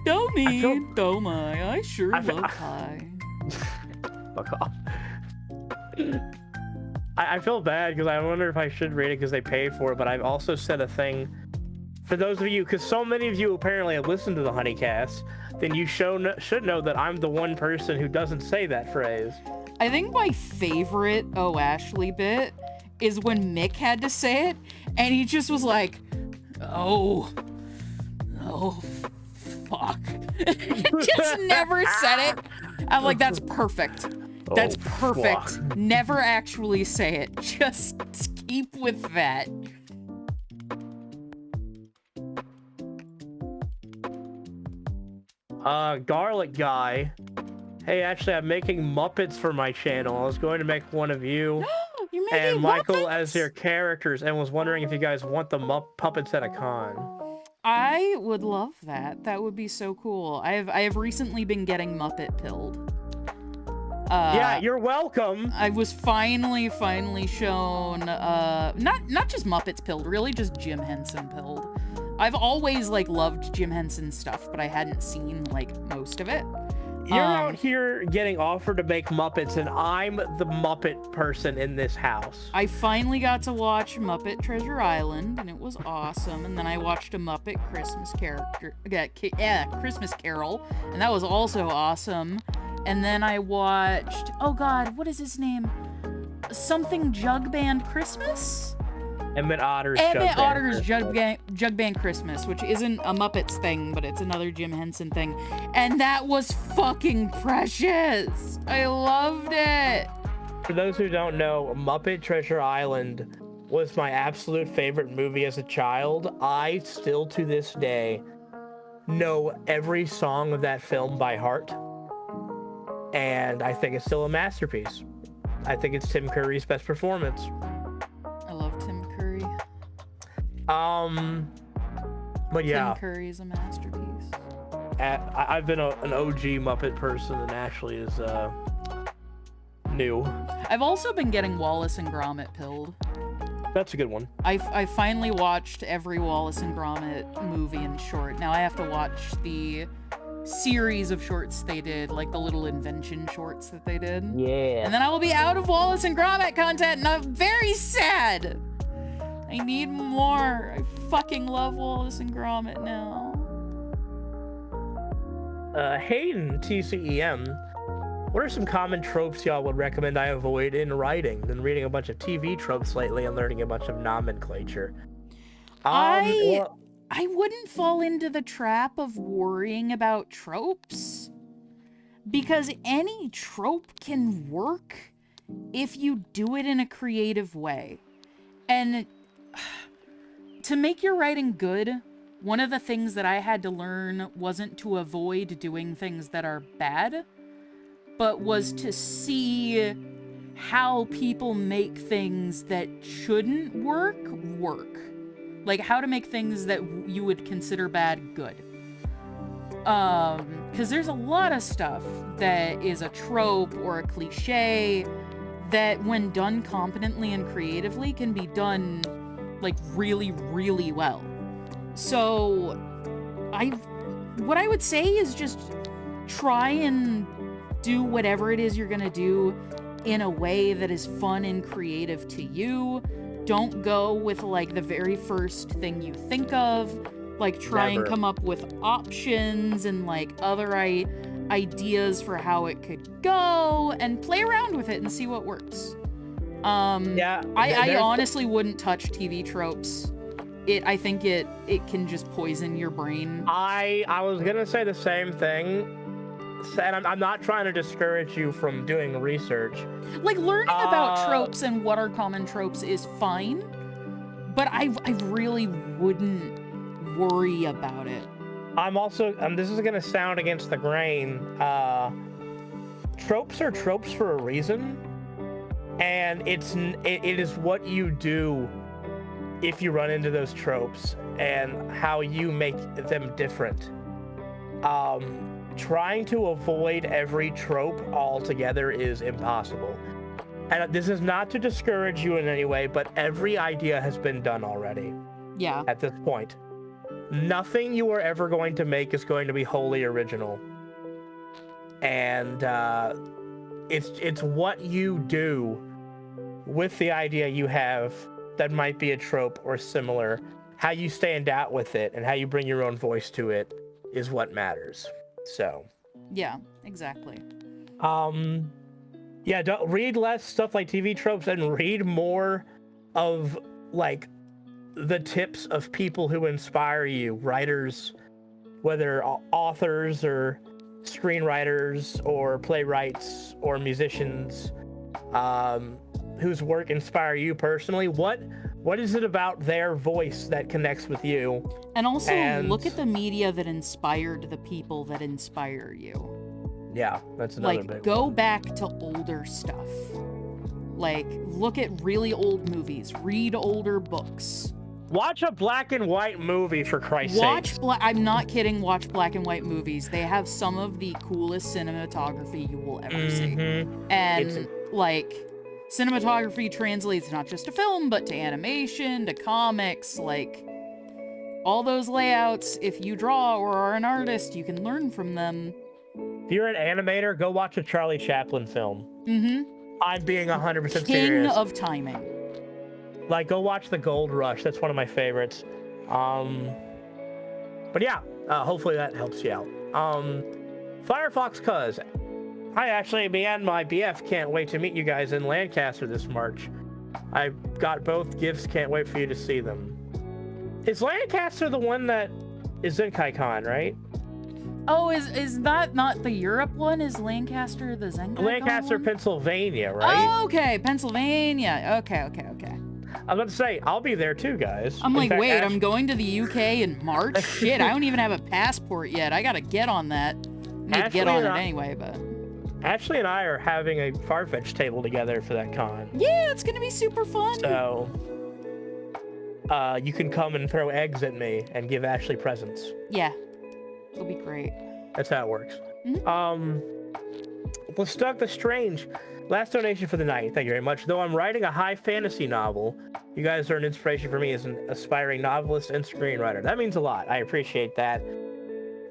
Oh me, oh my. I sure love pie. Fuck off. I feel bad because I wonder if I should read it because they pay for it, but I've also said a thing for those of you, because so many of you apparently have listened to the Honeycast, then you should know that I'm the one person who doesn't say that phrase. I think my favorite Oh Ashley bit is when Mick had to say it, and he just was like, oh, fuck. Just never said it. I'm like, that's perfect. That's perfect. Fuck. Never actually say it. Just keep with that. Garlic Guy Hey, actually, I'm making Muppets for my channel. I was going to make one of you You're making and Michael Muppets? as your characters, and was wondering if you guys want the puppets at a con. I would love that. That would be so cool. I have recently been getting Muppet pilled. Yeah, you're welcome. I was finally shown not just Muppets pilled, really just Jim Henson pilled. I've always like loved Jim Henson stuff, but I hadn't seen like most of it. You're out here getting offered to make Muppets, and I'm the Muppet person in this house. I finally got to watch Muppet Treasure Island, and it was awesome. And then I watched a Muppet Christmas Christmas Carol, and that was also awesome. And then I watched, oh god, what is his name? Something Jug Band Christmas? Emmett Otter's Jug Band Christmas, which isn't a Muppets thing, but it's another Jim Henson thing. And that was fucking precious. I loved it. For those who don't know, Muppet Treasure Island was my absolute favorite movie as a child. I still, to this day, know every song of that film by heart. And I think it's still a masterpiece. I think it's Tim Curry's best performance. I love Tim Curry. But yeah. Tim Curry's a masterpiece. I've been an OG Muppet person, and Ashley is new. I've also been getting Wallace and Gromit pilled. That's a good one. I finally watched every Wallace and Gromit movie and short. Now I have to watch the series of shorts they did, like the little invention shorts that they did. Yeah. And then I will be out of Wallace and Gromit content, and I'm very sad. I need more. I fucking love Wallace and Gromit now. Hayden TCEM, what are some common tropes y'all would recommend I avoid in writing? Been reading a bunch of TV tropes lately and learning a bunch of nomenclature. I wouldn't fall into the trap of worrying about tropes, because any trope can work if you do it in a creative way. And to make your writing good, one of the things that I had to learn wasn't to avoid doing things that are bad, but was to see how people make things that shouldn't work. Like how to make things that you would consider bad good. Because there's a lot of stuff that is a trope or a cliche that when done competently and creatively can be done like really, really well. So what I would say is just try and do whatever it is you're gonna do in a way that is fun and creative to you. Don't go with like the very first thing you think of. Like try and come up with options and like other ideas for how it could go, and play around with it and see what works. I honestly wouldn't touch TV tropes. I think it can just poison your brain. I was gonna say the same thing, and I'm not trying to discourage you from doing research. Like learning about tropes and what are common tropes is fine, but I really wouldn't worry about it. I'm also, this is gonna sound against the grain. Tropes are tropes for a reason, and it is what you do if you run into those tropes and how you make them different. Trying to avoid every trope altogether is impossible. And this is not to discourage you in any way, but every idea has been done already. Yeah. At this point. Nothing you are ever going to make is going to be wholly original. And it's what you do with the idea you have that might be a trope or similar. How you stand out with it and how you bring your own voice to it is what matters. So. Yeah, exactly. Yeah, don't read less stuff like TV tropes and read more of like the tips of people who inspire you, writers, whether authors or screenwriters or playwrights or musicians, whose work inspire you personally. What is it about their voice that connects with you? And also look at the media that inspired the people that inspire you. Yeah, that's another big Like, go one. back to older stuff. Like, look at really old movies. Read older books. Watch a black and white movie, for Christ's sake. I'm not kidding, watch black and white movies. They have some of the coolest cinematography you will ever see. And, like, cinematography translates not just to film, but to animation, to comics, like, all those layouts. If you draw or are an artist, you can learn from them. If you're an animator, go watch a Charlie Chaplin film. I'm being 100% serious. King of timing. Like, go watch The Gold Rush. That's one of my favorites. But yeah, hopefully that helps you out. Firefox Cuz. Hi, Ashley. Me and my BF can't wait to meet you guys in Lancaster this March. I got both gifts. Can't wait for you to see them. Is Lancaster the one that is in KaiCon, right? Oh, is that not the Europe one? Is Lancaster the Zenkai Lancaster, one? Pennsylvania, right? Oh, okay, Pennsylvania. Okay. I was about to say, I'll be there too, guys. I'm like, wait, I'm going to the UK in March? Shit, I don't even have a passport yet. I gotta get on that. Need to get on it anyway, but... Ashley and I are having a Farfetch table together for that con. Yeah, it's gonna be super fun. So, you can come and throw eggs at me and give Ashley presents. Yeah, it'll be great. That's how it works. Let's Stuck the Strange. Last donation for the night. Thank you very much. Though I'm writing a high fantasy novel, you guys are an inspiration for me as an aspiring novelist and screenwriter. That means a lot. I appreciate that.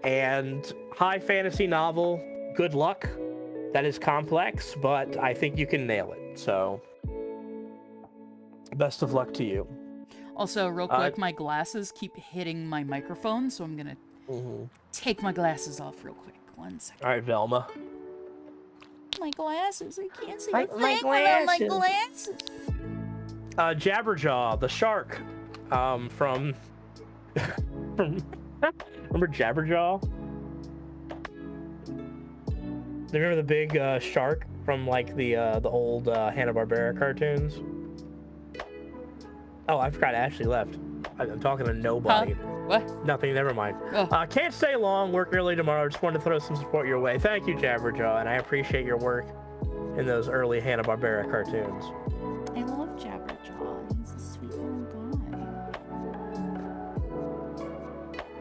And high fantasy novel, good luck. That is complex, but I think you can nail it. So, best of luck to you. Also, real quick, my glasses keep hitting my microphone, so I'm gonna take my glasses off real quick. 1 second. All right, Velma. My glasses. I can't see my a thing without my glasses. Jabberjaw, the shark, from remember Jabberjaw? Do you remember the big shark from like the old Hanna-Barbera cartoons? Oh, I forgot Ashley left. I'm talking to nobody. Huh? What? Nothing, never mind. Oh. Can't stay long, work early tomorrow. Just wanted to throw some support your way. Thank you, Jabberjaw, and I appreciate your work in those early Hanna-Barbera cartoons. I love Jabberjaw. He's a sweet little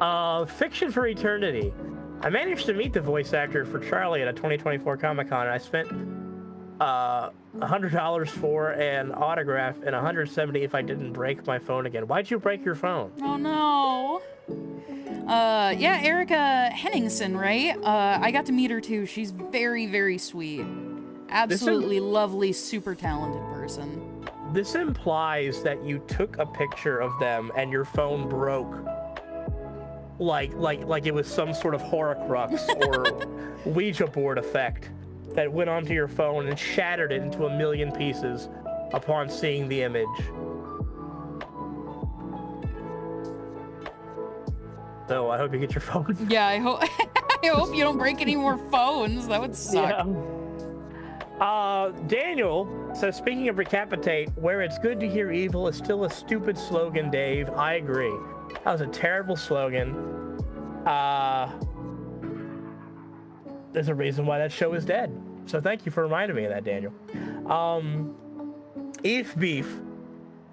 guy. Fiction for Eternity. I managed to meet the voice actor for Charlie at a 2024 Comic-Con, and I spent $100 for an autograph and $170 if I didn't break my phone again. Why'd you break your phone? Oh no. Yeah, Erica Henningsen, right? I got to meet her too. She's very, very sweet. Absolutely lovely, super talented person. This implies that you took a picture of them and your phone broke. Like it was some sort of Horcrux or Ouija board effect that went onto your phone and shattered it into a million pieces upon seeing the image. So I hope you get your phone. Yeah, I hope I hope you don't break any more phones. That would suck. Yeah. Daniel says, speaking of recapitate, where it's good to hear evil is still a stupid slogan, Dave. I agree. That was a terrible slogan. There's a reason why that show is dead. So thank you for reminding me of that, Daniel. Eve Beef.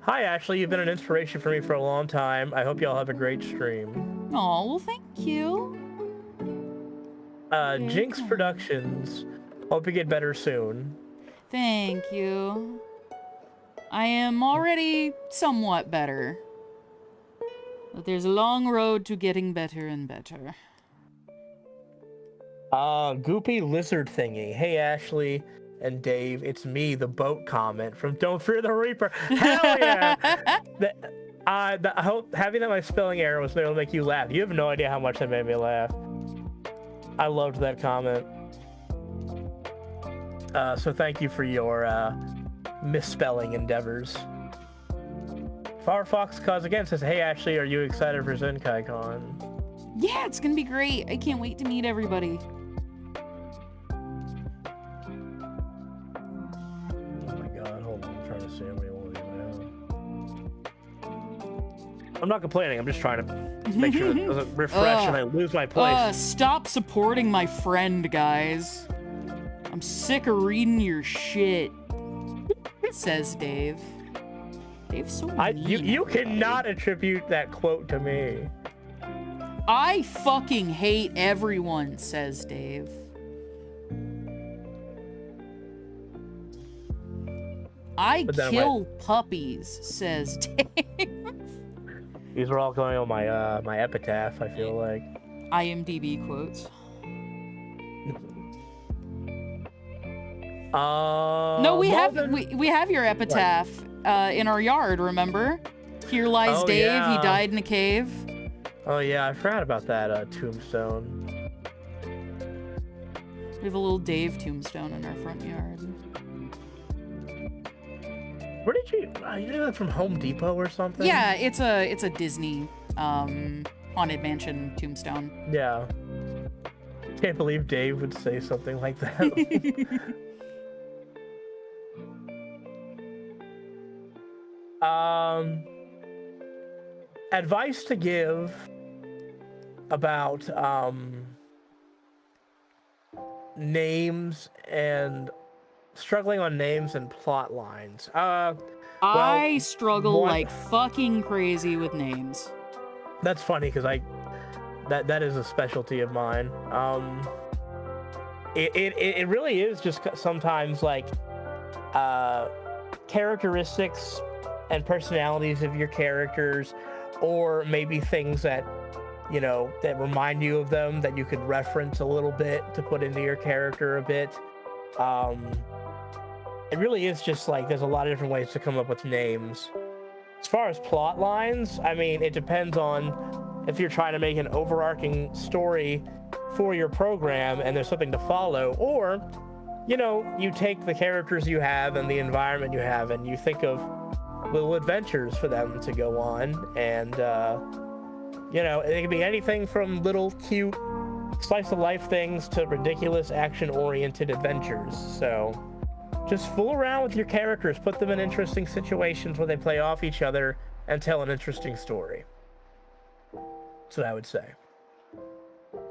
Hi, Ashley. You've been an inspiration for me for a long time. I hope y'all have a great stream. Oh, well, thank you. Jinx Productions. Hope you get better soon. Thank you. I am already somewhat better. But there's a long road to getting better and better. Goopy Lizard Thingy. Hey, Ashley and Dave, it's me, the boat comment from Don't Fear the Reaper. Hell yeah! I hope having that my spelling error was able to make you laugh. You have no idea how much that made me laugh. I loved that comment. So thank you for your misspelling endeavors. Firefox Cause again says, hey Ashley, are you excited for ZenkaiCon? Yeah, it's gonna be great. I can't wait to meet everybody. Oh my god, hold on, I'm trying to see how many more you I'm not complaining. I'm just trying to make sure it doesn't refresh and I lose my place. Stop supporting my friend, guys. I'm sick of reading your shit, says Dave. Dave's so mean. You cannot attribute that quote to me. I fucking hate everyone, says Dave. I kill puppies, says Dave. These are all going on my my epitaph, I feel like. IMDb quotes. No, we have your epitaph in our yard, remember? Here lies Dave, he died in a cave. Oh yeah, I forgot about that tombstone. We have a little Dave tombstone in our front yard. Where did you get that from? Home Depot or something? Yeah, it's a Disney Haunted Mansion tombstone. Yeah. Can't believe Dave would say something like that. Advice to give about names and struggling on names and plot lines. I struggle like fucking crazy with names. That's funny because that is a specialty of mine. It really is just sometimes like characteristics and personalities of your characters, or maybe things that that remind you of them that you could reference a little bit to put into your character a bit. It really is just like there's a lot of different ways to come up with names. As far as plot lines, I mean, it depends on if you're trying to make an overarching story for your program and there's something to follow, or you take the characters you have and the environment you have and you think of little adventures for them to go on, and it can be anything from little cute slice of life things to ridiculous action oriented adventures. So just fool around with your characters, put them in interesting situations where they play off each other and tell an interesting story. That's what I would say.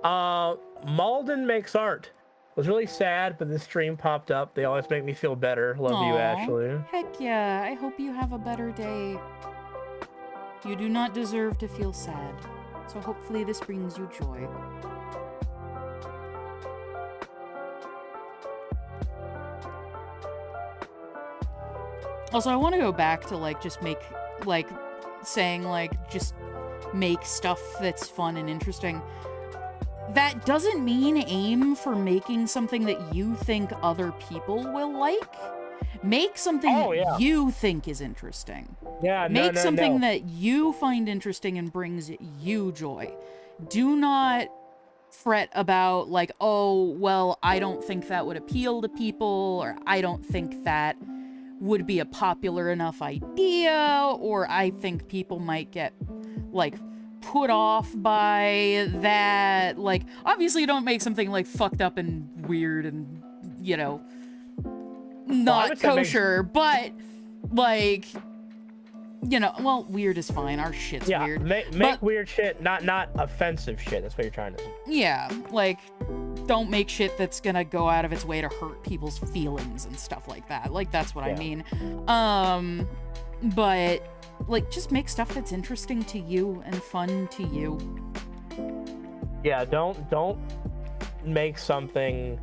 Malden Makes Art was really sad, but this stream popped up. They always make me feel better. Love you, Ashley. Heck yeah, I hope you have a better day. You do not deserve to feel sad, so hopefully this brings you joy. Also, I want to go back to just make just make stuff that's fun and interesting. That doesn't mean aim for making something that you think other people will like. Make something that you think is interesting. Yeah, Make something that you find interesting and brings you joy. Do not fret about I don't think that would appeal to people, or I don't think that would be a popular enough idea, or I think people might get put off by that. Obviously don't make something fucked up and weird and not kosher, but weird is fine. Our shit's weird. Make weird shit, not offensive shit. That's what you're trying to say. Yeah, don't make shit that's gonna go out of its way to hurt people's feelings and stuff like that. That's what I mean. But just make stuff that's interesting to you and fun to you. Yeah, don't make something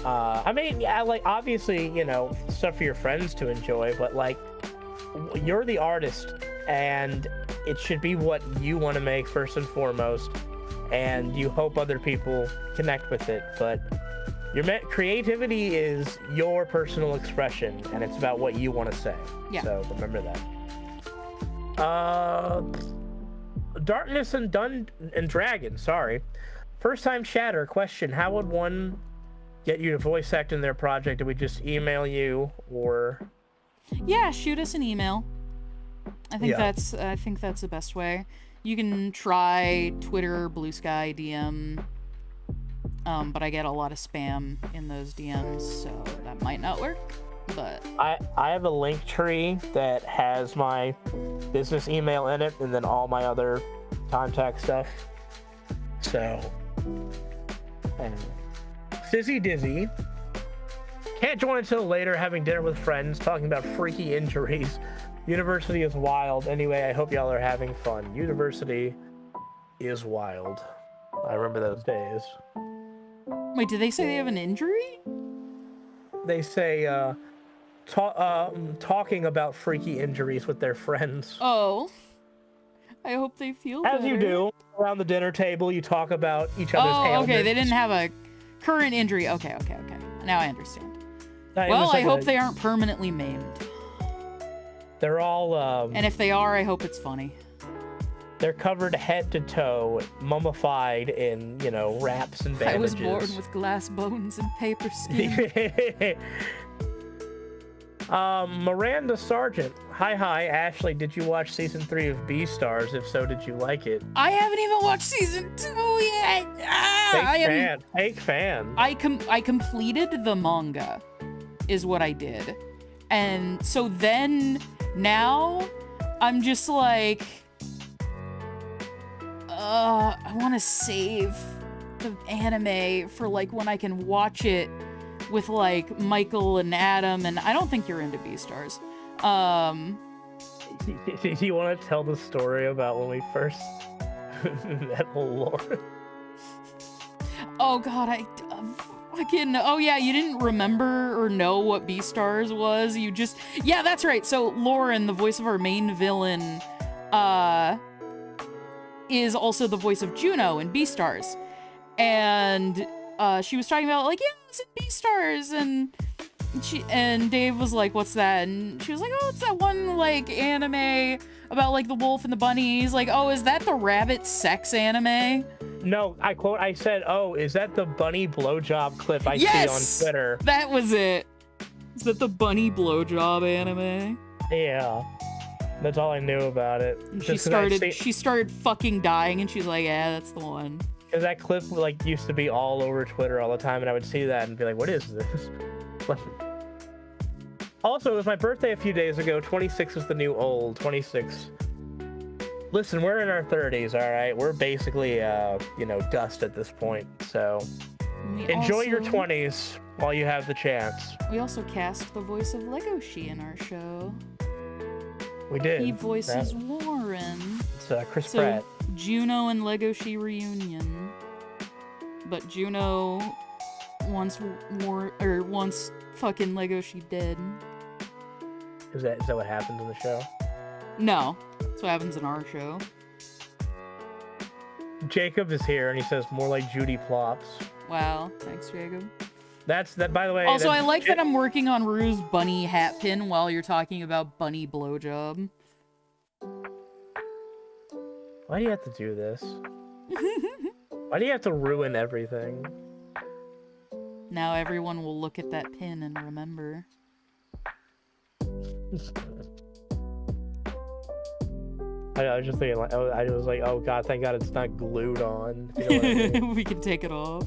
obviously, stuff for your friends to enjoy, but you're the artist and it should be what you want to make first and foremost, and you hope other people connect with it. But your creativity is your personal expression, and it's about what you want to say. Yeah. So remember that. Darkness and Dragon, sorry. First time chatter question: how would one get you to voice act in their project? Do we just email you, or? Yeah, shoot us an email. I think that's the best way. You can try Twitter, Blue Sky, DM, but I get a lot of spam in those DMs, so that might not work. But I have a link tree that has my business email in it, and then all my other contact stuff. So, Sizzy Dizzy can't join until later. Having dinner with friends, talking about freaky injuries. University is wild. Anyway, I hope y'all are having fun. University is wild. I remember those days. wait, did they say they have an injury? They say talking about freaky injuries with their friends. Oh, I hope they feel better. As you do around the dinner table, you talk about each other's ailments. Okay, they didn't have a current injury. Okay. Now I understand. It Well, was I like hope they aren't permanently maimed. They're all And if they are, I hope it's funny. they're covered head to toe, mummified in, wraps and bandages. I was born with glass bones and paper skin. Miranda Sargent. Hi, Ashley. Did you watch season 3 of Beastars? If so, did you like it? I haven't even watched season 2 yet. Fake fan. I completed the manga, is what I did, and so then now I'm just like, I want to save the anime for like when I can watch it with like Michael and Adam, and I don't think you're into Beastars. Do you want to tell the story about when we first met Lauren? Oh God, oh yeah, you didn't remember or know what Beastars was. Yeah, that's right. So Lauren, the voice of our main villain, is also the voice of Juno in Beastars, and she was talking about like, yeah, it's in Beastars, and Dave was like, what's that? And she was like, oh, it's that one like anime about like the wolf and the bunny. He's like, oh, is that the rabbit sex anime? No, I said, oh, is that the bunny blowjob clip I see on Twitter? That was it. Is that the bunny blowjob anime? Yeah. That's all I knew about it. And she started fucking dying, and she's like, yeah, that's the one. Because that clip like used to be all over Twitter all the time, and I would see that and be like, what is this? Also, it was my birthday a few days ago. 26 is the new old. 26. Listen, we're in our 30s, all right? We're basically, dust at this point. So enjoy your 20s while you have the chance. We also cast the voice of Legoshi in our show. We did. He voices Warren. It's Chris Pratt. Juno and Legoshi reunion. But Juno wants fucking Legoshi dead. Is that what happens in the show? No. That's what happens in our show. Jacob is here, and he says more like Judy Plops. Wow. Thanks, Jacob. That, by the way. Also, I like that I'm working on Rue's bunny hat pin while you're talking about bunny blowjob. Why do you have to do this? Why do you have to ruin everything? Now everyone will look at that pin and remember. I was just thinking, like, I was like, oh god, thank god it's not glued on. You know what I mean? We can take it off.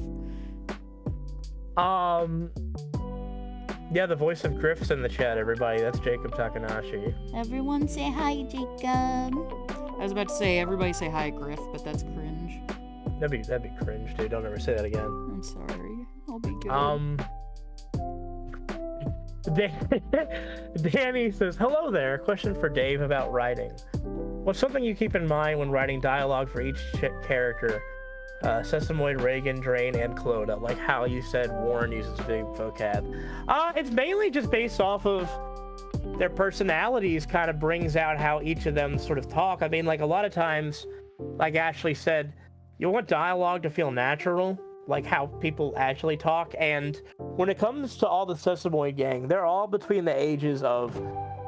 Yeah, the voice of Griff's in the chat, everybody. That's Jacob Takanashi. Everyone say hi, Jacob. I was about to say, everybody say hi, Griff, but that's cringe. That'd be cringe, dude. Don't ever say that again. I'm sorry. I'll be good. Danny says, hello there. Question for Dave about writing. What's something you keep in mind when writing dialogue for each character? Sesamoid, Reagan, Drain, and Clodagh. Like how you said Warren uses big vocab. It's mainly just based off of their personalities, kind of brings out how each of them sort of talk. I mean, like a lot of times, like Ashley said, you want dialogue to feel natural, like how people actually talk. And when it comes to all the Sesamoid gang, they're all between the ages of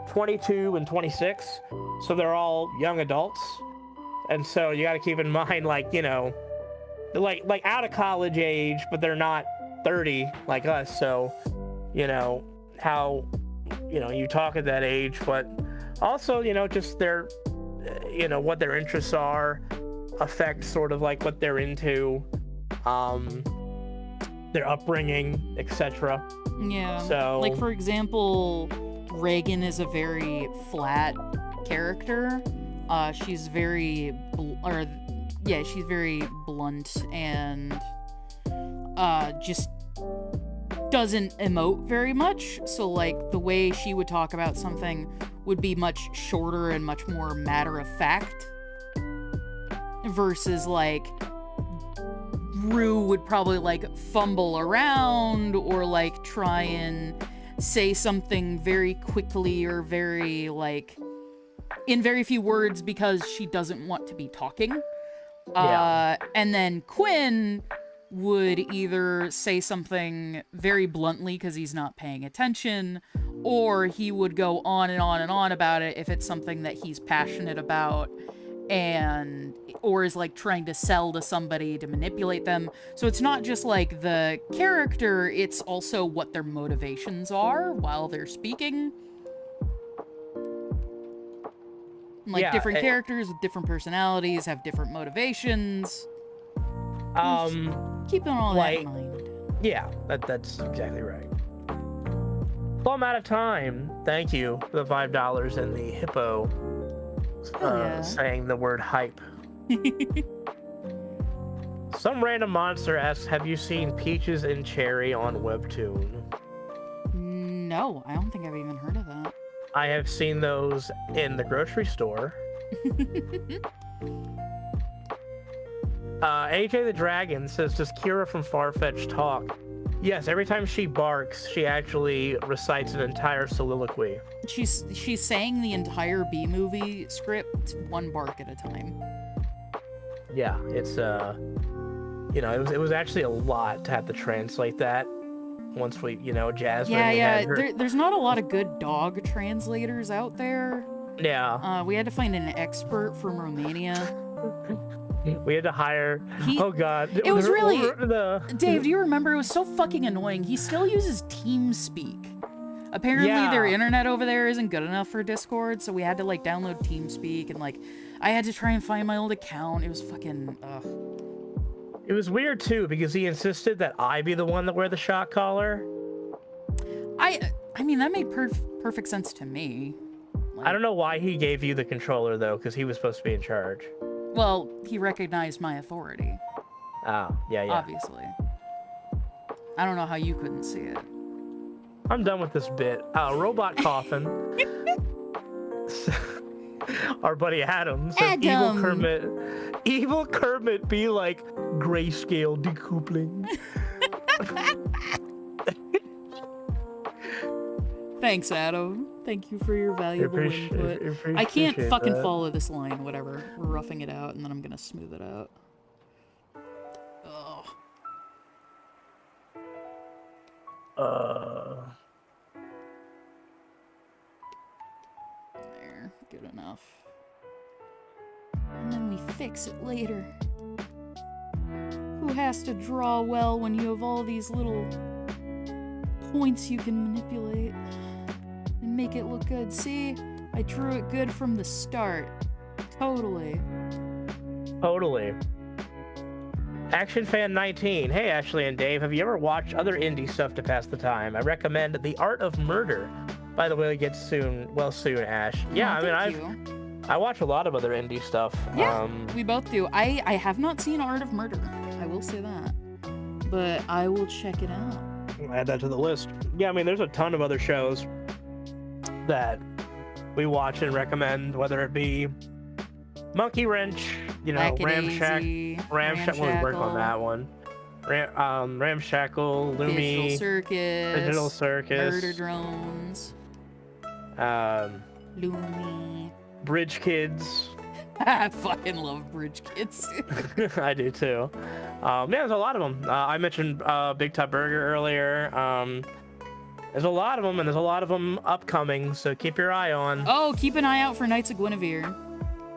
22 and 26. So they're all young adults. And so you got to keep in mind, like, you know, like out of college age, but they're not 30 like us. So, you know, how, you know, you talk at that age, but also, you know, just their, you know, what their interests are affect sort of like what they're into. their upbringing, etc. Yeah. So, like, for example, Reagan is a very flat character. She's very, she's very blunt and just doesn't emote very much. So, like, the way she would talk about something would be much shorter and much more matter of fact. Versus, like, Rue would probably, like, fumble around or, like, try and say something very quickly or very, like, in very few words because she doesn't want to be talking. And then Quinn would either say something very bluntly because he's not paying attention, or he would go on and on and on about it if it's something that he's passionate about and or is like trying to sell to somebody to manipulate them. So it's not just like the character, it's also what their motivations are while they're speaking. Like, different characters with different personalities have different motivations. Keeping all that in mind. Yeah, that's exactly right. Well, I'm out of time. Thank you for the $5 and the hippo saying the word hype. Some random monster asks, have you seen Peaches and Cherry on Webtoon? No, I don't think I've even heard of that. I have seen those in the grocery store. AJ the Dragon says, does Kira from Farfetch talk? Yes, every time she barks, she actually recites an entire soliloquy. She's saying the entire B-movie script one bark at a time. Yeah, it's it was actually a lot to have to translate that once we, Jasmine. Yeah. There's not a lot of good dog translators out there. Yeah. We had to find an expert from Romania. We had to hire. Oh God! It was really. Dave, do you remember? It was so fucking annoying. He still uses TeamSpeak. Apparently, their internet over there isn't good enough for Discord, so we had to like download TeamSpeak, and like I had to try and find my old account. It was fucking. It was weird too because he insisted that I be the one that wear the shock collar. I mean that made perfect sense to me. Like, I don't know why he gave you the controller though, because he was supposed to be in charge. Well, he recognized my authority. Oh, yeah. Obviously. I don't know how you couldn't see it. I'm done with this bit. Robot Coffin. Our buddy Adam says, Evil Kermit be like grayscale decoupling. Thanks, Adam. Thank you for your valuable input. I can't fucking follow this line, whatever. We're roughing it out, and then I'm gonna smooth it out. There, good enough. And then we fix it later. Who has to draw well when you have all these little points you can manipulate and make it look good? See, I drew it good from the start. Totally. Action Fan 19. Hey, Ashley and Dave, have you ever watched other indie stuff to pass the time? I recommend The Art of Murder. By the way, it gets soon, Ash. Yeah, I watch a lot of other indie stuff. Yeah, we both do. I have not seen Art of Murder. I will say that. But I will check it out. I'll add that to the list. Yeah, I mean, there's a ton of other shows that we watch and recommend, whether it be Monkey Wrench, Ramshackle. We'll work on that one. Ramshackle, Lumi, Digital Circus, Murder Drones, Lumi, Bridge Kids. I fucking love Bridge Kids. I do too. There's a lot of them. I mentioned Big Top Burger earlier. There's a lot of them, and there's a lot of them upcoming, so keep your eye on. Oh, keep an eye out for Knights of Guinevere.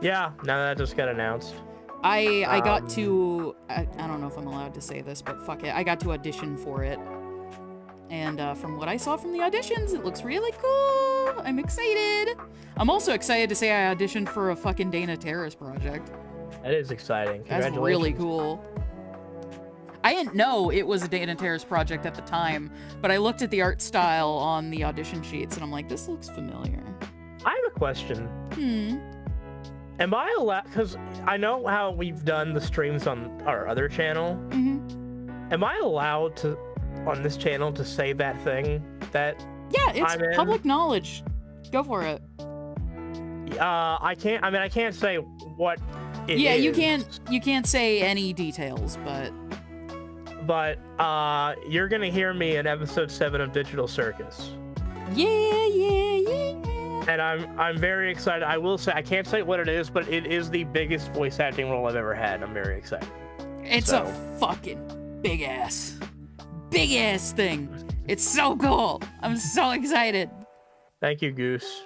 Yeah, now that just got announced. I got to, I don't know if I'm allowed to say this, but fuck it. I got to audition for it. And from what I saw from the auditions, it looks really cool. I'm excited. I'm also excited to say I auditioned for a fucking Dana Terrace project. That is exciting. Congratulations. That's really cool. I didn't know it was a Dana Terrace project at the time, but I looked at the art style on the audition sheets and I'm like, this looks familiar. I have a question. Am I allowed, because I know how we've done the streams on our other channel. Am I allowed to, on this channel, to say that thing that Yeah, it's public knowledge. Go for it. I can't say what it yeah, is. you can't say any details, but you're gonna hear me in episode 7 of Digital Circus. Yeah. And I'm very excited. I will say, I can't say what it is, but it is the biggest voice acting role I've ever had. I'm very excited. It's a fucking big ass thing. It's so cool. I'm so excited. Thank you, Goose.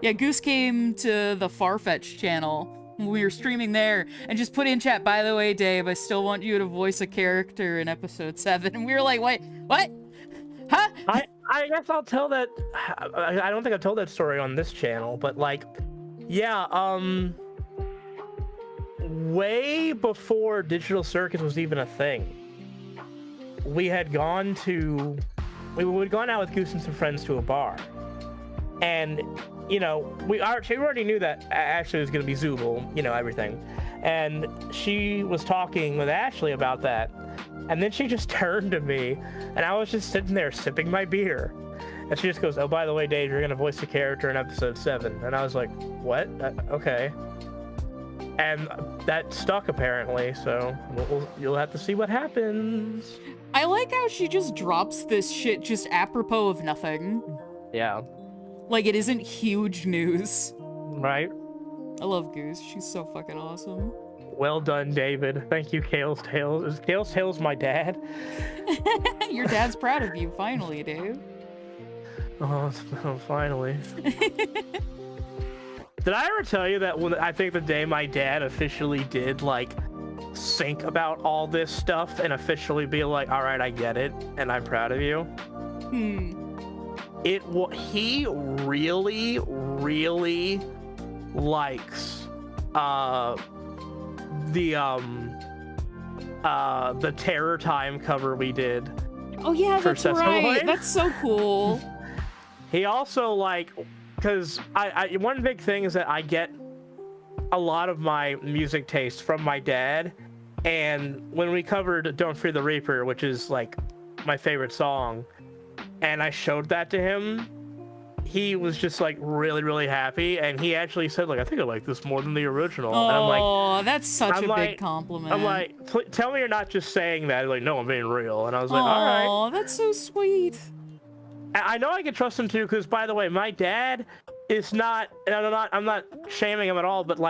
Yeah, Goose came to the Farfetch channel when we were streaming there and just put in chat, by the way, Dave, I still want you to voice a character in episode 7. And we were like, wait, what? Huh? I guess I'll tell that. I don't think I've told that story on this channel, but like, yeah, way before Digital Circus was even a thing, we had gone out with Goose and some friends to a bar, and we already knew that Ashley was going to be Zooble, everything, and she was talking with Ashley about that, and then she just turned to me, and I was just sitting there sipping my beer, and she just goes, "Oh, by the way, Dave, you're going to voice a character in episode 7," and I was like, "What? Okay." And that stuck apparently, so you'll have to see what happens. I like how she just drops this shit just apropos of nothing. Yeah. Like it isn't huge news. Right? I love Goose. She's so fucking awesome. Well done, David. Thank you, Kale's Tales. Is Kale's Tales my dad? Your dad's proud of you, finally, Dave. Oh, finally. Did I ever tell you that I think the day my dad officially did think about all this stuff and officially be like, all right, I get it, and I'm proud of you? He really, really likes the Terror Time cover we did. Oh yeah, that's right. That's so cool. He also because one big thing is that I get a lot of my music taste from my dad, and when we covered Don't Fear the Reaper, which is my favorite song, and I showed that to him, he was just really, really happy, and he actually said I think I like this more than the original. Oh, and I'm like, that's such a big compliment. I'm like, tell me you're not just saying that. He's like, no, I'm being real. And I was like, all right. Oh, that's so sweet. I know I can trust him too, because by the way, my dad is not, and I'm not shaming him at all, but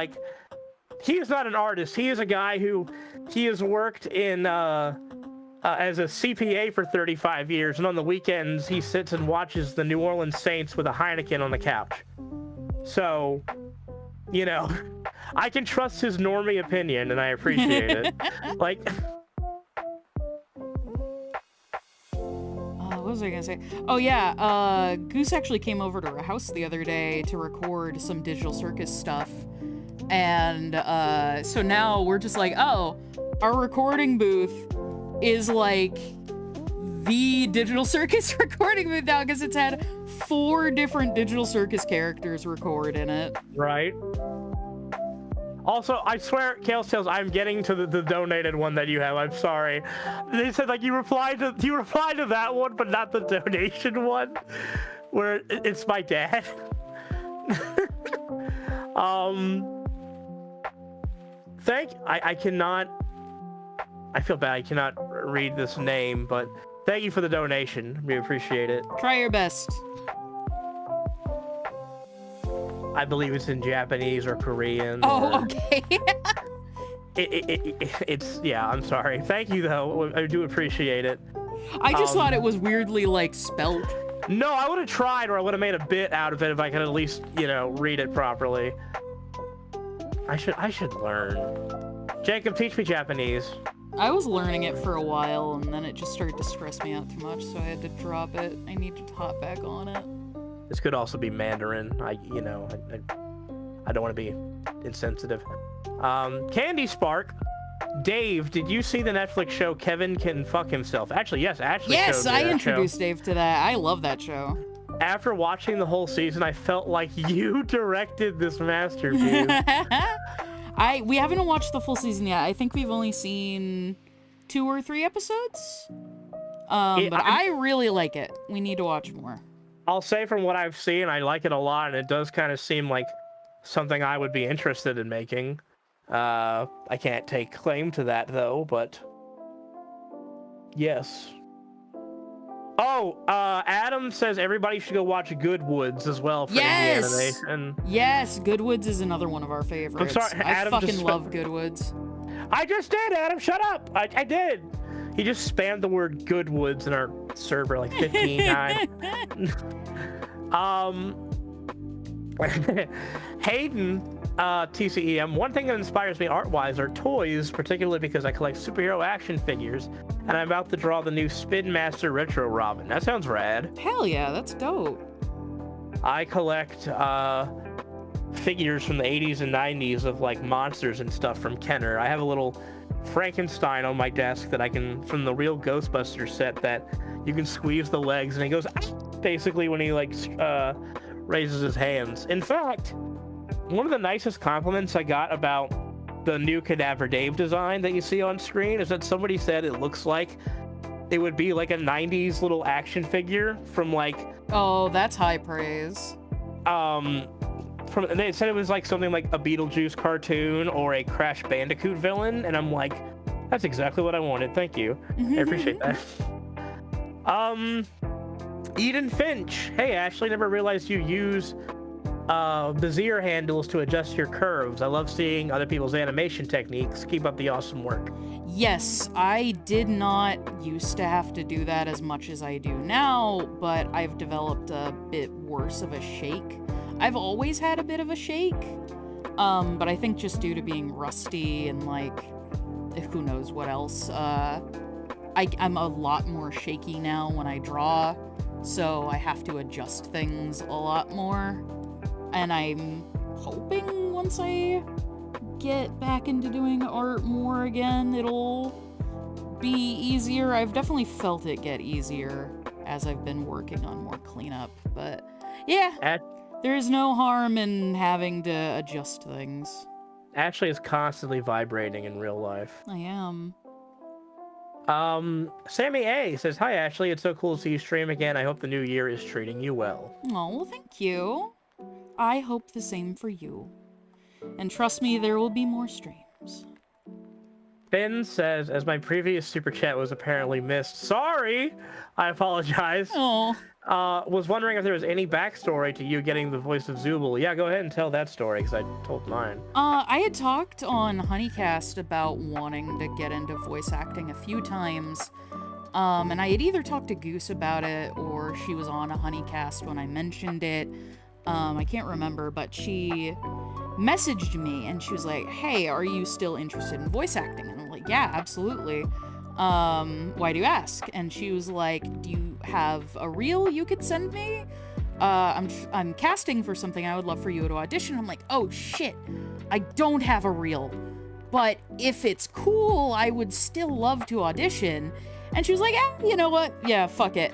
he is not an artist. He is a guy who has worked in as a CPA for 35 years, and on the weekends he sits and watches the New Orleans Saints with a Heineken on the couch. So, I can trust his normie opinion, and I appreciate it. What was I gonna say? Oh yeah, Goose actually came over to our house the other day to record some Digital Circus stuff, and so now we're just oh, our recording booth is the Digital Circus recording booth now, because it's had 4 different Digital Circus characters record in it. Right. Also, I swear, Kale's Tales, I'm getting to the donated one that you have. I'm sorry. They said you replied to that one, but not the donation one, where it's my dad. I feel bad. I cannot read this name, but thank you for the donation. We appreciate it. Try your best. I believe it's in Japanese or Korean. Oh, okay. It's yeah. I'm sorry. Thank you though. I do appreciate it. I just thought it was weirdly spelt. No, I would have tried, or I would have made a bit out of it if I could at least read it properly. I should learn. Jacob, teach me Japanese. I was learning it for a while, and then it just started to stress me out too much, so I had to drop it. I need to hop back on it. This could also be Mandarin. I don't want to be insensitive. Candy Spark Dave, did you see the Netflix show Kevin Can Fuck Himself? Actually, yes, Ashley Yes, showed me I that introduced show. Dave to that. I love that show. After watching the whole season, I felt like you directed this masterpiece. We haven't watched the full season yet. I think we've only seen 2 or 3 episodes. But I really like it. We need to watch more. I'll say from what I've seen, I like it a lot, and it does kind of seem like something I would be interested in making. I can't take claim to that, though, but yes. Oh, Adam says everybody should go watch Goodwoods as well for indie animation. Yes, Goodwoods is another one of our favorites. I'm sorry, Adam I fucking love Goodwoods. I just did, Adam. Shut up. I did. He just spammed the word Goodwoods in our server like 15 times. Hayden, TCEM, one thing that inspires me art-wise are toys, particularly because I collect superhero action figures, and I'm about to draw the new Spin Master Retro Robin. That sounds rad. Hell yeah, that's dope. I collect figures from the 80s and 90s of like monsters and stuff from Kenner. I have a little Frankenstein on my desk that I can, from the real Ghostbusters set, that you can squeeze the legs and he goes, ah! Basically when he like raises his hands. In fact, one of the nicest compliments I got about the new Cadaver Dave design that you see on screen is that somebody said it looks like it would be like a 90s little action figure from like... Oh, that's high praise. They said it was like something like a Beetlejuice cartoon or a Crash Bandicoot villain, and I'm like, that's exactly what I wanted. Thank you. I appreciate that. Eden Finch. Hey, Ashley, never realized you use Bezier handles to adjust your curves. I love seeing other people's animation techniques. Keep up the awesome work. Yes, I did not used to have to do that as much as I do now, but I've developed a bit worse of a shake. I've always had a bit of a shake, but I think just due to being rusty and like, who knows what else, I'm a lot more shaky now when I draw, so I have to adjust things a lot more. And I'm hoping once I get back into doing art more again, it'll be easier. I've definitely felt it get easier as I've been working on more cleanup, but yeah, there's no harm in having to adjust things. Ashley is constantly vibrating in real life. I am. Sammy A says, hi Ashley, it's so cool to see you stream again. I hope the new year is treating you well. Oh, well, thank you. I hope the same for you. And trust me, there will be more streams. Ben says, as my previous super chat was apparently missed. Sorry! I apologize. Oh. Was wondering if there was any backstory to you getting the voice of Zooble. Yeah, go ahead and tell that story, because I told mine. I had talked on Honeycast about wanting to get into voice acting a few times. And I had either talked to Goose about it, or she was on a Honeycast when I mentioned it. I can't remember, but she messaged me and she was like, hey, are you still interested in voice acting? And I'm like, yeah, absolutely. Why do you ask? And she was like, do you have a reel you could send me? I'm casting for something. I would love for you to audition. I'm like, oh shit, I don't have a reel, but if it's cool, I would still love to audition. And she was like, you know what? Yeah, fuck it.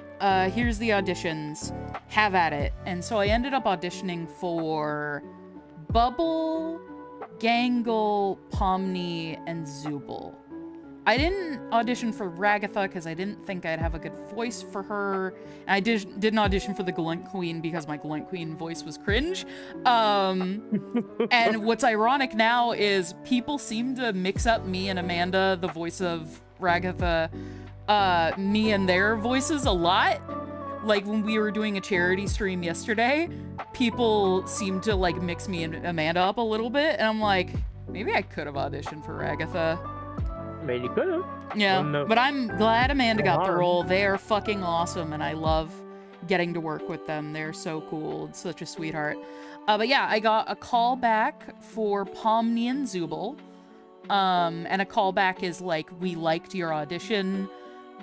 Here's the auditions. Have at it. And so I ended up auditioning for Bubble, Gangle, Pomni, and Zooble. I didn't audition for Ragatha because I didn't think I'd have a good voice for her. And I didn't audition for the Glint Queen because my Glint Queen voice was cringe. And what's ironic now is people seem to mix up me and Amanda, the voice of Ragatha, me and their voices a lot. Like when we were doing a charity stream yesterday, people seemed to like mix me and Amanda up a little bit, and I'm like, maybe I could have auditioned for Ragatha. Maybe you could have. Yeah, but I'm glad Amanda got the role. They are fucking awesome, and I love getting to work with them. They're so cool. It's such a sweetheart. But yeah, I got a call back for Pomni and Zooble. And a callback is like, we liked your audition.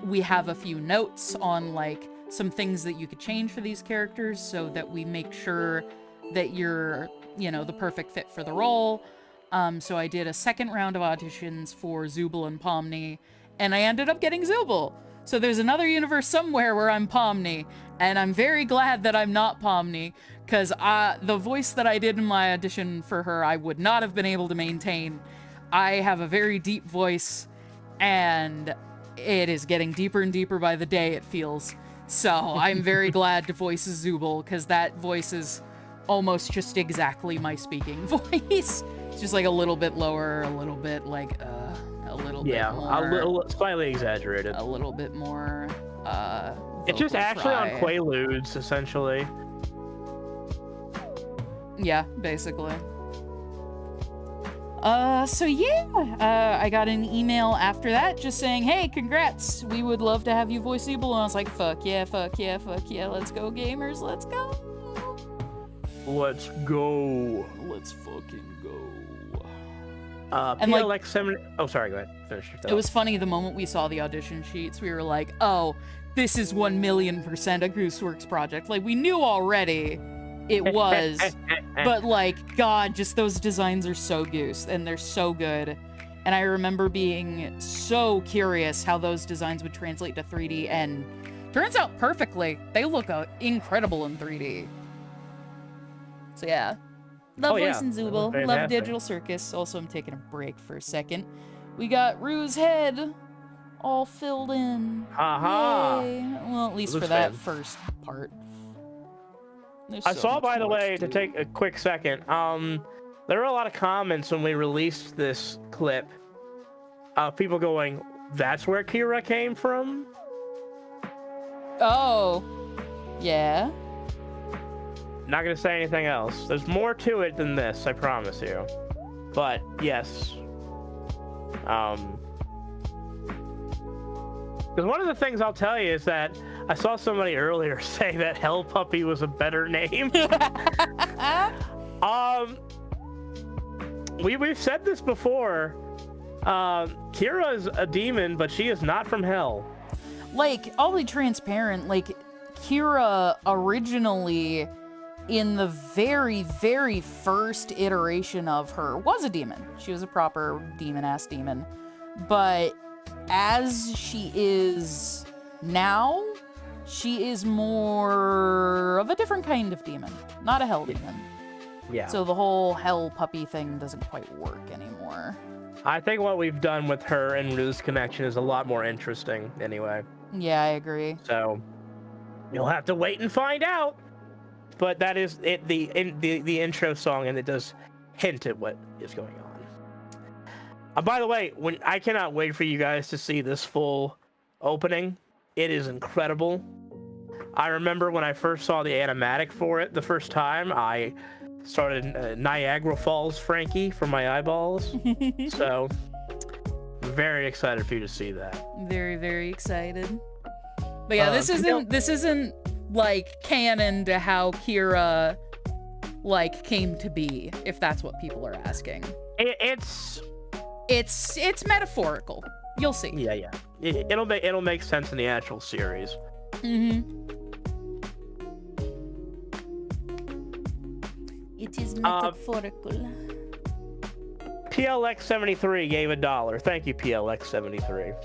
We have a few notes on like some things that you could change for these characters so that we make sure that you're, you know, the perfect fit for the role. So I did a second round of auditions for Zooble and Pomni, and I ended up getting Zooble. So there's another universe somewhere where I'm Pomni, and I'm very glad that I'm not Pomni, because the voice that I did in my audition for her, I would not have been able to maintain. I have a very deep voice, and it is getting deeper and deeper by the day, it feels. So I'm very glad to voice Zooble, because that voice is almost just exactly my speaking voice. It's just like a little bit lower, a little bit like, a little bit more. A little, slightly exaggerated. A little bit more, it's just actually on fry. Quaaludes, essentially. Yeah, basically. So yeah, I got an email after that just saying, hey, congrats, we would love to have you voice Zooble, and I was like, fuck yeah, fuck yeah, fuck yeah, let's go gamers, let's go. Let's go. Let's fucking go. And like 7. Oh, sorry. Go ahead. Finish your thought. It was funny the moment we saw the audition sheets. We were like, "Oh, this is 1,000,000% a Gooseworks project." Like we knew already, it was, but like, God, just those designs are so Goose and they're so good. And I remember being so curious how those designs would translate to 3D, and turns out perfectly. They look incredible in 3D. So yeah. Love voicing Zooble. Love Digital Circus. Also, I'm taking a break for a second. We got Rue's head all filled in. Aha! Yay. Well, at least for that first part. I saw, by the way, to take a quick second, there were a lot of comments when we released this clip of people going, that's where Kira came from? Oh. Yeah. Not gonna say anything else. There's more to it than this, I promise you. But yes, because one of the things I'll tell you is that I saw somebody earlier say that Hell Puppy was a better name. We've said this before. Kira is a demon, but she is not from hell. Like, I'll be transparent. Like, Kira originally, in the very, very first iteration of her, was a demon. She was a proper demon-ass demon. But as she is now, she is more of a different kind of demon. Not a hell demon. Yeah. So the whole hell puppy thing doesn't quite work anymore. I think what we've done with her and Rue's connection is a lot more interesting anyway. Yeah, I agree. So you'll have to wait and find out. But that is it, the intro song, and it does hint at what is going on. By the way, I cannot wait for you guys to see this full opening. It is incredible. I remember when I first saw the animatic for it the first time, I started Niagara Falls Frankie for my eyeballs. So, very excited for you to see that. Very, very excited. But yeah, this isn't like canon to how Kira like came to be, if that's what people are asking. It's metaphorical. You'll see. Yeah. It'll make sense in the actual series. Mm-hmm. It is metaphorical. PLX73 gave $1. Thank you, PLX73.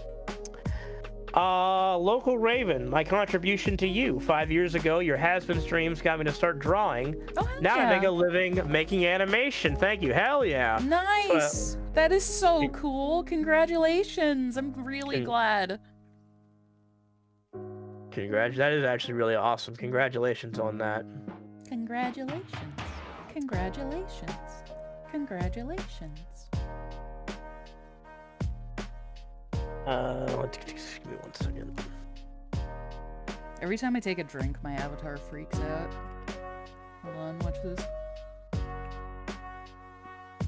Local Raven, my contribution to you. 5 years ago, your has-been streams got me to start drawing. Oh, now yeah. I make a living making animation. Thank you. Hell yeah. Nice. That is so cool. Congratulations. I'm really glad. That is actually really awesome. Congratulations on that. Congratulations. Congratulations. Congratulations. Give me 1 second. Every time I take a drink, my avatar freaks out. Hold on, watch this.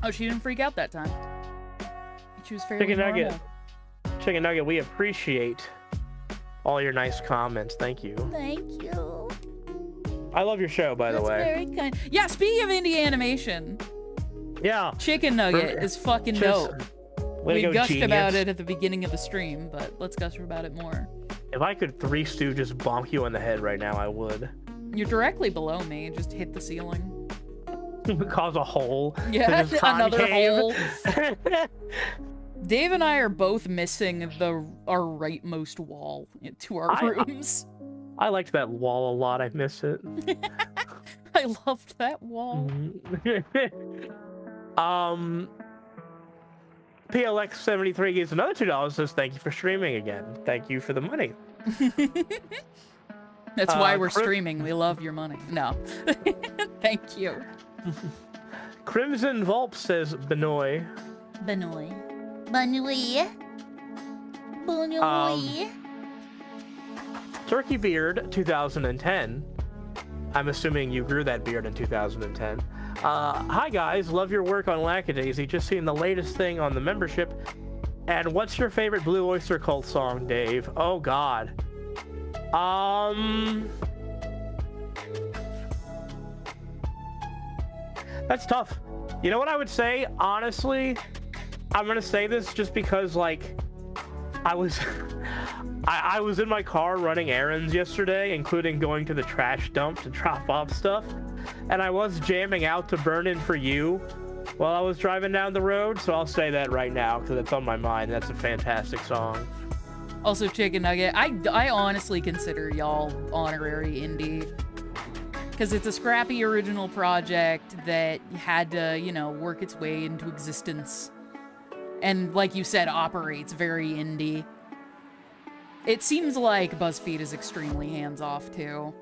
Oh, she didn't freak out that time. She was fairly normal. Chicken Nugget, we appreciate all your nice comments. Thank you. Thank you. I love your show, by the way. That's very kind. Yeah, speaking of indie animation. Yeah. Chicken Nugget is fucking dope. We gushed genius. about it at the beginning of the stream, but let's gush about it more. If I could Three Stooges bonk you on the head right now, I would. You're directly below me. Just hit the ceiling. Cause a hole. Yeah, to just another concave. hole. Dave and I are both missing our rightmost wall to our rooms. I liked that wall a lot. I miss it. I loved that wall. PLX73 gives another $2. Says thank you for streaming again. Thank you for the money. That's why we're streaming. We love your money. No. Thank you. Crimson Vulp says Benoy. Benoy. Turkey Beard 2010. I'm assuming you grew that beard in 2010. Hi guys, love your work on Lackadaisy. Just seen the latest thing on the membership. And what's your favorite Blue Oyster Cult song, Dave? Oh God. That's tough. You know what I would say? Honestly, I'm gonna say this just because, like, I was I was in my car running errands yesterday, including going to the trash dump to drop off stuff, and I was jamming out to Burnin' For You while I was driving down the road, so I'll say that right now because it's on my mind. That's a fantastic song. Also, Chicken Nugget, I honestly consider y'all honorary indie. Because it's a scrappy original project that had to, you know, work its way into existence. And like you said, operates very indie. It seems like BuzzFeed is extremely hands-off, too.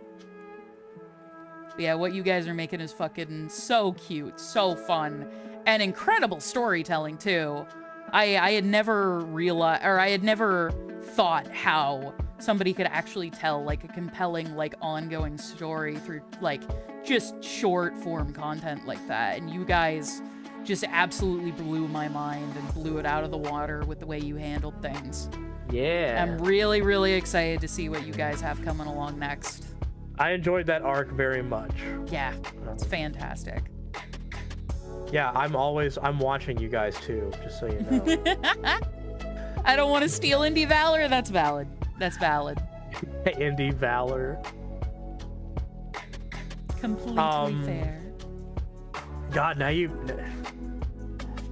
But yeah, what you guys are making is fucking so cute, so fun, and incredible storytelling, too. I had never realized, or I had never thought how somebody could actually tell, like, a compelling, like, ongoing story through, like, just short-form content like that. And you guys just absolutely blew my mind and blew it out of the water with the way you handled things. Yeah. I'm really, really excited to see what you guys have coming along next. I enjoyed that arc very much. Yeah, it's fantastic. Yeah, I'm watching you guys too, just so you know. I don't want to steal Indie Valor. That's valid. That's valid. Indie Valor. Completely fair. God, now you...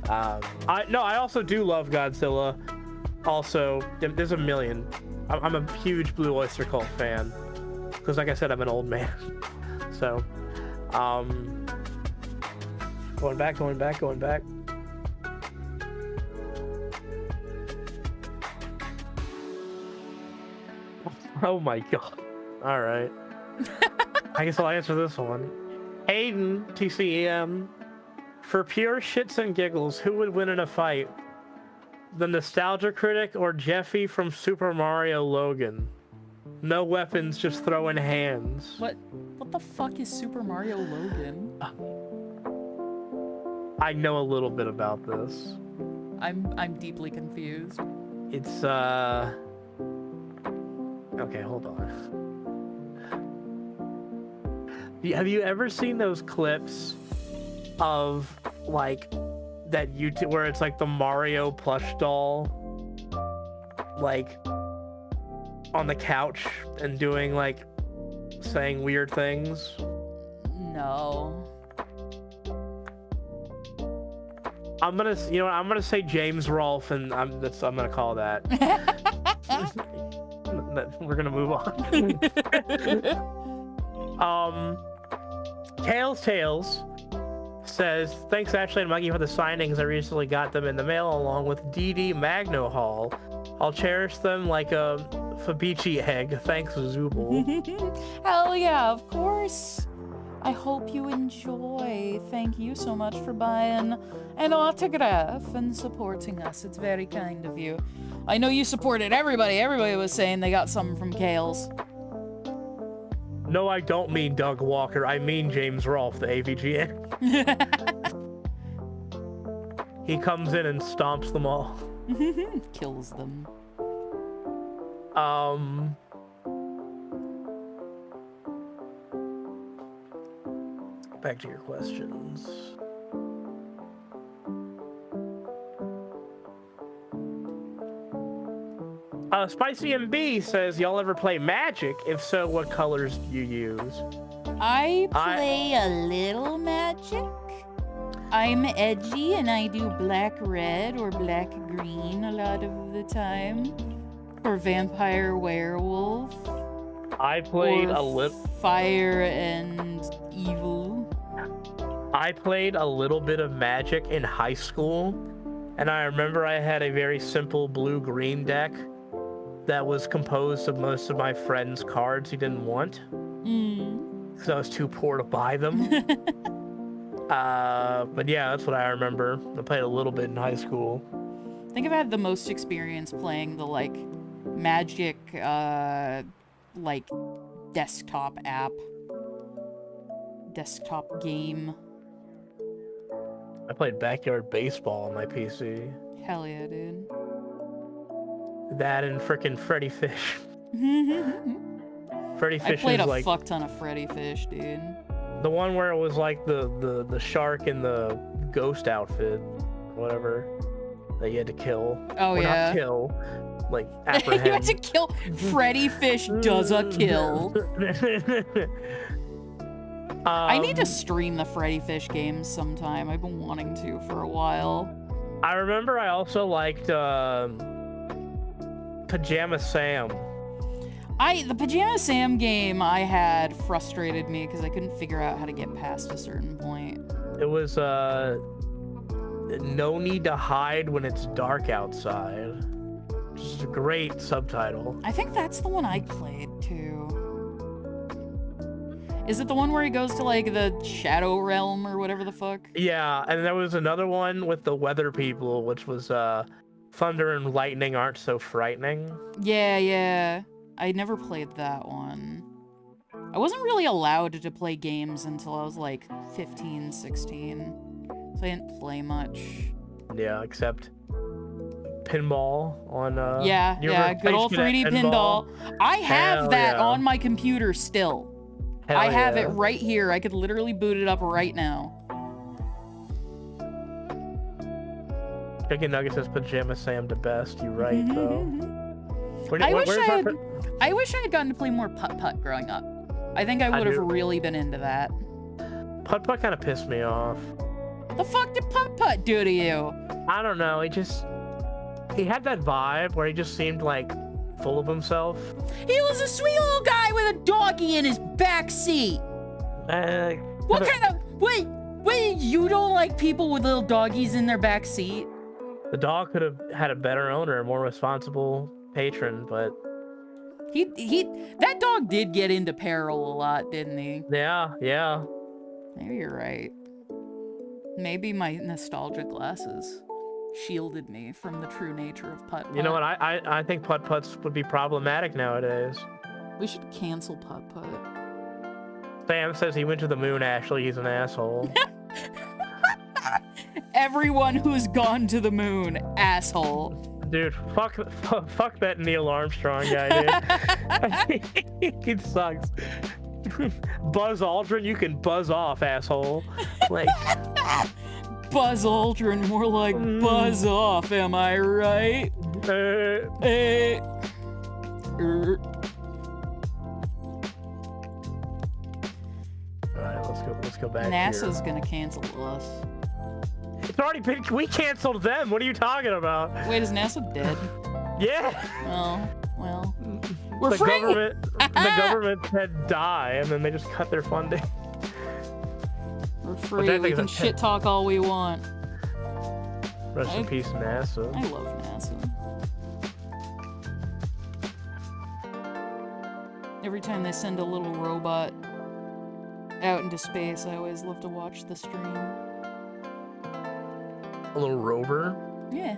I also do love Godzilla. Also, there's a million. I'm a huge Blue Oyster Cult fan. Because like I said, I'm an old man. So, going back. Oh my God. All right. I guess I'll answer this one. Aiden, TCEM. For pure shits and giggles, who would win in a fight? The Nostalgia Critic or Jeffy from Super Mario Logan? No weapons, just throwing hands. What the fuck is Super Mario Logan? I know a little bit about this. I'm deeply confused. It's okay, hold on. Have you ever seen those clips of like that YouTube where it's like the Mario plush doll like on the couch and doing like saying weird things? No. I'm gonna say James Rolfe, and I'm gonna call that. We're gonna move on. Tails says, thanks Ashley and Muggy for the signings. I recently got them in the mail along with DD Magno Hall. I'll cherish them like a Fabici egg. Thanks, Zooble. Hell yeah, of course. I hope you enjoy. Thank you so much for buying an autograph and supporting us. It's very kind of you. I know you supported everybody. Everybody was saying they got something from Kales. No, I don't mean Doug Walker. I mean James Rolfe, the AVGN. He comes in and stomps them all. Kills them. Back to your questions. Spicy MB says, y'all ever play Magic? If so, what colors do you use? I play a little Magic. I'm edgy and I do black red or black green a lot of the time. Or vampire werewolf. I played or a little. fire and evil. I played a little bit of Magic in high school, and I remember I had a very simple blue-green deck that was composed of most of my friends' cards he didn't want. Because I was too poor to buy them. But yeah, that's what I remember. I played a little bit in high school. I think I've had the most experience playing the like Magic like desktop game. I played Backyard Baseball on my PC. Hell yeah, dude. That and frickin' Freddy Fish. Freddy I Fish played is a like fuck ton of Freddy Fish, dude. the one where it was like the shark in the ghost outfit, whatever, that you had to kill. Oh, or yeah. not kill, like You had apprehend. to kill. Freddy Fish does a kill. I need to stream the Freddy Fish games sometime. I've been wanting to for a while. I remember I also liked Pajama Sam. The Pajama Sam game I had frustrated me because I couldn't figure out how to get past a certain point. It was No Need to Hide When It's Dark Outside. Which is a great subtitle. I think that's the one I played too. Is it the one where he goes to like the Shadow Realm or whatever the fuck? Yeah, and there was another one with the weather people, which was Thunder and Lightning Aren't So Frightening. Yeah. I never played that one. I wasn't really allowed to play games until I was like 15, 16. So I didn't play much. Yeah, except pinball on Yeah, good old 3D pinball. I have Hell that yeah. on my computer still. Hell I have yeah. it right here. I could literally boot it up right now. Chicken Nugget says Pajama Sam the best. You're right, though. I wish I had gotten to play more putt-putt growing up. I think I would have really been into that. Putt-putt kind of pissed me off. The fuck did putt-putt do to you? I don't know. He had that vibe where he just seemed like full of himself. He was a sweet little guy with a doggy in his back seat. What kind of... Wait, you don't like people with little doggies in their back seat? The dog could have had a better owner, a more responsible patron, but... That dog did get into peril a lot, didn't he? Yeah. Maybe you're right. Maybe my nostalgia glasses shielded me from the true nature of putt-putt. You know what? I think putt-putts would be problematic nowadays. We should cancel putt-putt. Sam says he went to the moon, Ashley. He's an asshole. Everyone who's gone to the moon, asshole. Dude, fuck that Neil Armstrong guy, dude. He sucks. Buzz Aldrin, you can buzz off, asshole. Like... Buzz Aldrin, more like buzz off, am I right? Alright, let's go back NASA's here. gonna cancel us. It's already been... We canceled them. What are you talking about? Wait, is NASA dead? Yeah. Oh, well. We're The free! the government said die, and then they just cut their funding. We're free. We can shit talk all we want. Rest in peace, NASA. I love NASA. Every time they send a little robot out into space, I always love to watch the stream. A little rover. Yeah.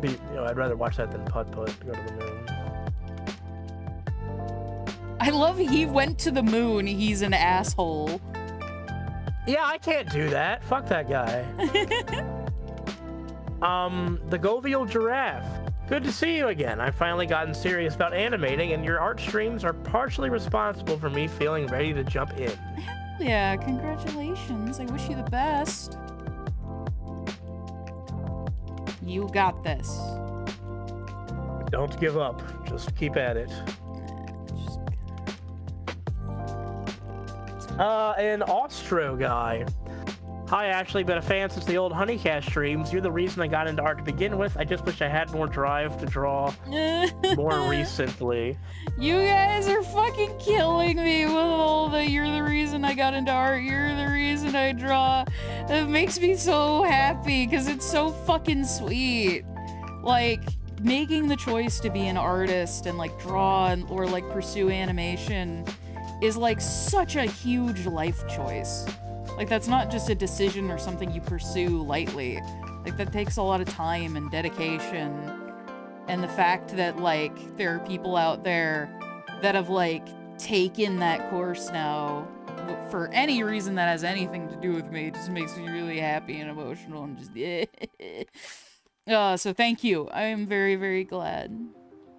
I'd rather watch that than putt-putt. Go to the moon. I love he went to the moon. He's an asshole. Yeah, I can't do that. Fuck that guy. The Govial Giraffe. Good to see you again. I've finally gotten serious about animating, and your art streams are partially responsible for me feeling ready to jump in. Hell yeah, congratulations. I wish you the best. You got this. Don't give up. Just keep at it. An Austro guy. Hi, Ashley, been a fan since the old Honeycast streams. You're the reason I got into art to begin with. I just wish I had more drive to draw more recently. You guys are fucking killing me with all the "you're the reason I got into art, you're the reason I draw." It makes me so happy because it's so fucking sweet. Like, making the choice to be an artist and like draw or like pursue animation is like such a huge life choice. Like, that's not just a decision or something you pursue lightly. Like, that takes a lot of time and dedication. And the fact that, like, there are people out there that have, like, taken that course now for any reason that has anything to do with me just makes me really happy and emotional and just, so thank you. I am very, very glad.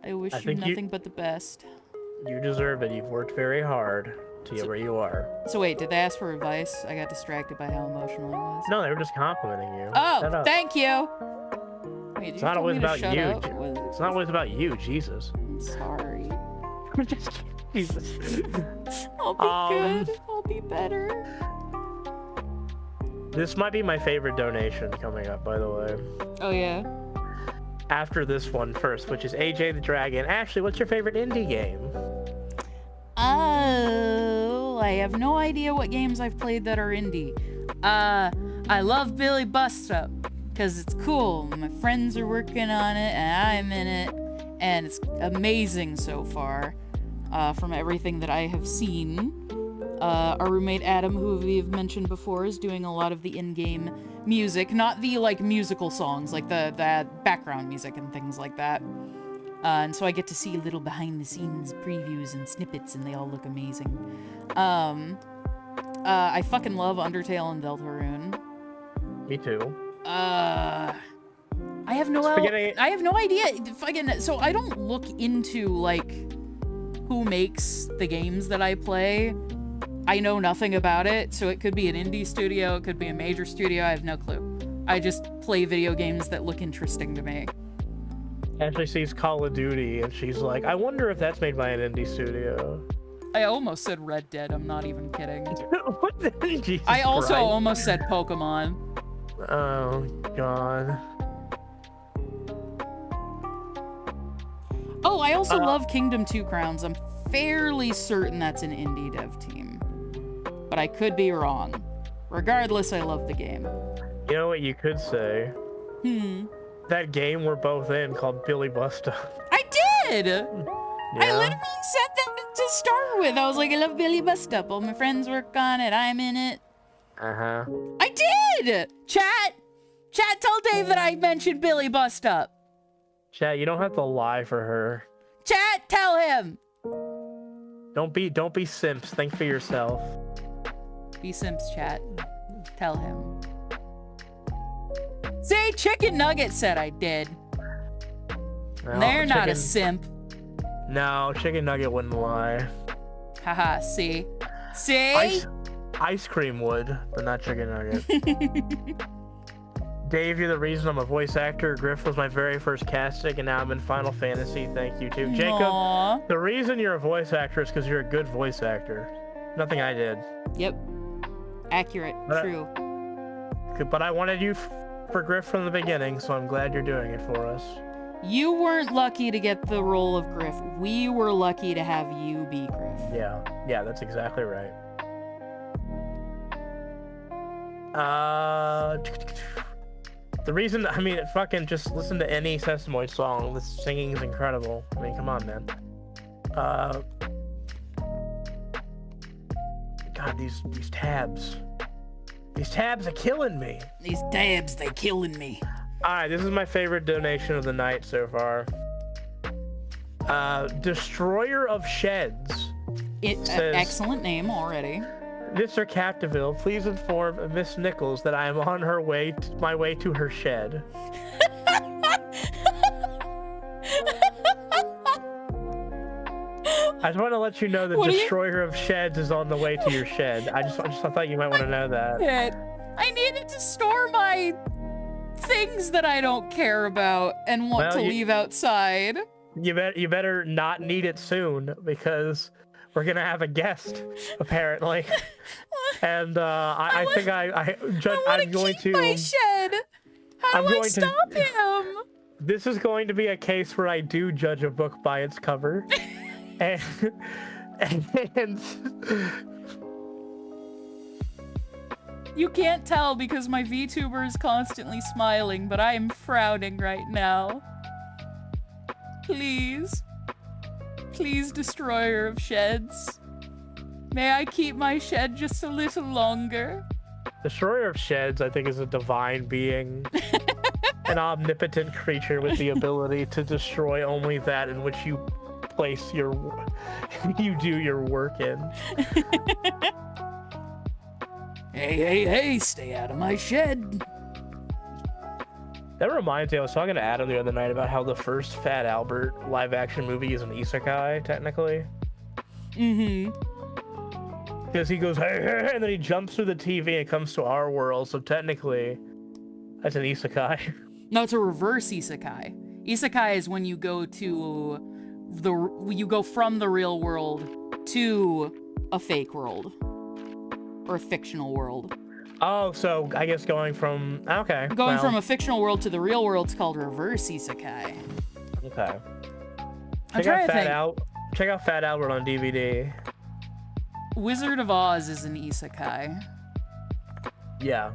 I wish you nothing but the best. You deserve it. You've worked very hard to get where you are. So wait, did they ask for advice? I got distracted by how emotional I was. No, they were just complimenting you. Oh, thank you. Wait, it's not always about you. Up? It's not always about you, Jesus. I'm sorry. Jesus. I'll be good. I'll be better. This might be my favorite donation coming up, by the way. Oh, yeah? After this one first, which is AJ the Dragon. Ashley, what's your favorite indie game? Oh, I have no idea what games I've played that are indie. I love Billy Bust Up because it's cool. My friends are working on it and I'm in it, and it's amazing so far. From everything that I have seen, our roommate Adam, who we've mentioned before, is doing a lot of the in-game music, not the like musical songs, like the background music and things like that. And so I get to see little behind-the-scenes previews and snippets, and they all look amazing. I fucking love Undertale and Deltarune. Me too. I have no idea. Fucking, so I don't look into like who makes the games that I play. I know nothing about it, so it could be an indie studio, it could be a major studio. I have no clue. I just play video games that look interesting to me. Ashley sees Call of Duty and she's like, I wonder if that's made by an indie studio. I almost said Red Dead, I'm not even kidding. What the Jesus I also Christ. almost said Pokemon. Oh, God. Oh, I also love Kingdom 2 Crowns. I'm fairly certain that's an indie dev team. But I could be wrong. Regardless, I love the game. You know what you could say? That game we're both in called Billy Bust Up. I did! Yeah. I literally said that to start with. I was like, I love Billy Bust Up. All my friends work on it. I'm in it. Uh-huh. I did! Chat, tell Dave that I mentioned Billy Bust Up. Chat, you don't have to lie for her. Chat, tell him. Don't be simps. Think for yourself. Be simps, chat. Tell him. See, Chicken Nugget said I did. No, they're not a simp. No, Chicken Nugget wouldn't lie. Haha, see? See? Ice cream would, but not Chicken Nugget. Dave, you're the reason I'm a voice actor. Griff was my very first casting, and now I'm in Final Fantasy. Thank you, too. Aww. Jacob, the reason you're a voice actor is because you're a good voice actor. Nothing I did. Yep. Accurate. True. But I wanted you for Griff from the beginning, so I'm glad you're doing it for us. You weren't lucky to get the role of Griff. We were lucky to have you be Griff. Yeah, that's exactly right. The reason, I mean, fucking just listen to any Sesamoid song. The singing is incredible. I mean, come on, man. God, these tabs. These tabs are killing me. These tabs, they killing me. Alright, this is my favorite donation of the night so far. Destroyer of Sheds. Says, excellent name already. Mr. Captiville, please inform Miss Nichols that I am on my way to her shed. I just want to let you know that Destroyer of Sheds is on the way to your shed. I thought you might want to know that. I needed to store my things that I don't care about and want to leave outside. You better not need it soon, because we're gonna have a guest, apparently. And I think I'm going to. My shed. How do I stop him? This is going to be a case where I do judge a book by its cover, and you can't tell because my VTuber is constantly smiling, but I am frowning right now. Please. Please, destroyer of sheds. May I keep my shed just a little longer? Destroyer of sheds, I think, is a divine being. An omnipotent creature with the ability to destroy only that in which you place you do your work in. Hey, stay out of my shed. That reminds me, I was talking to Adam the other night about how the first Fat Albert live action movie is an isekai, technically. Because he goes, hey, and then he jumps through the TV and comes to our world, so technically, that's an isekai. No, it's a reverse isekai. Isekai is when you go from the real world to a fake world. Or a fictional world. Oh, so I guess going from from a fictional world to the real world is called reverse isekai. Okay. Check out Fat Albert on DVD. Wizard of Oz is an isekai. Yeah.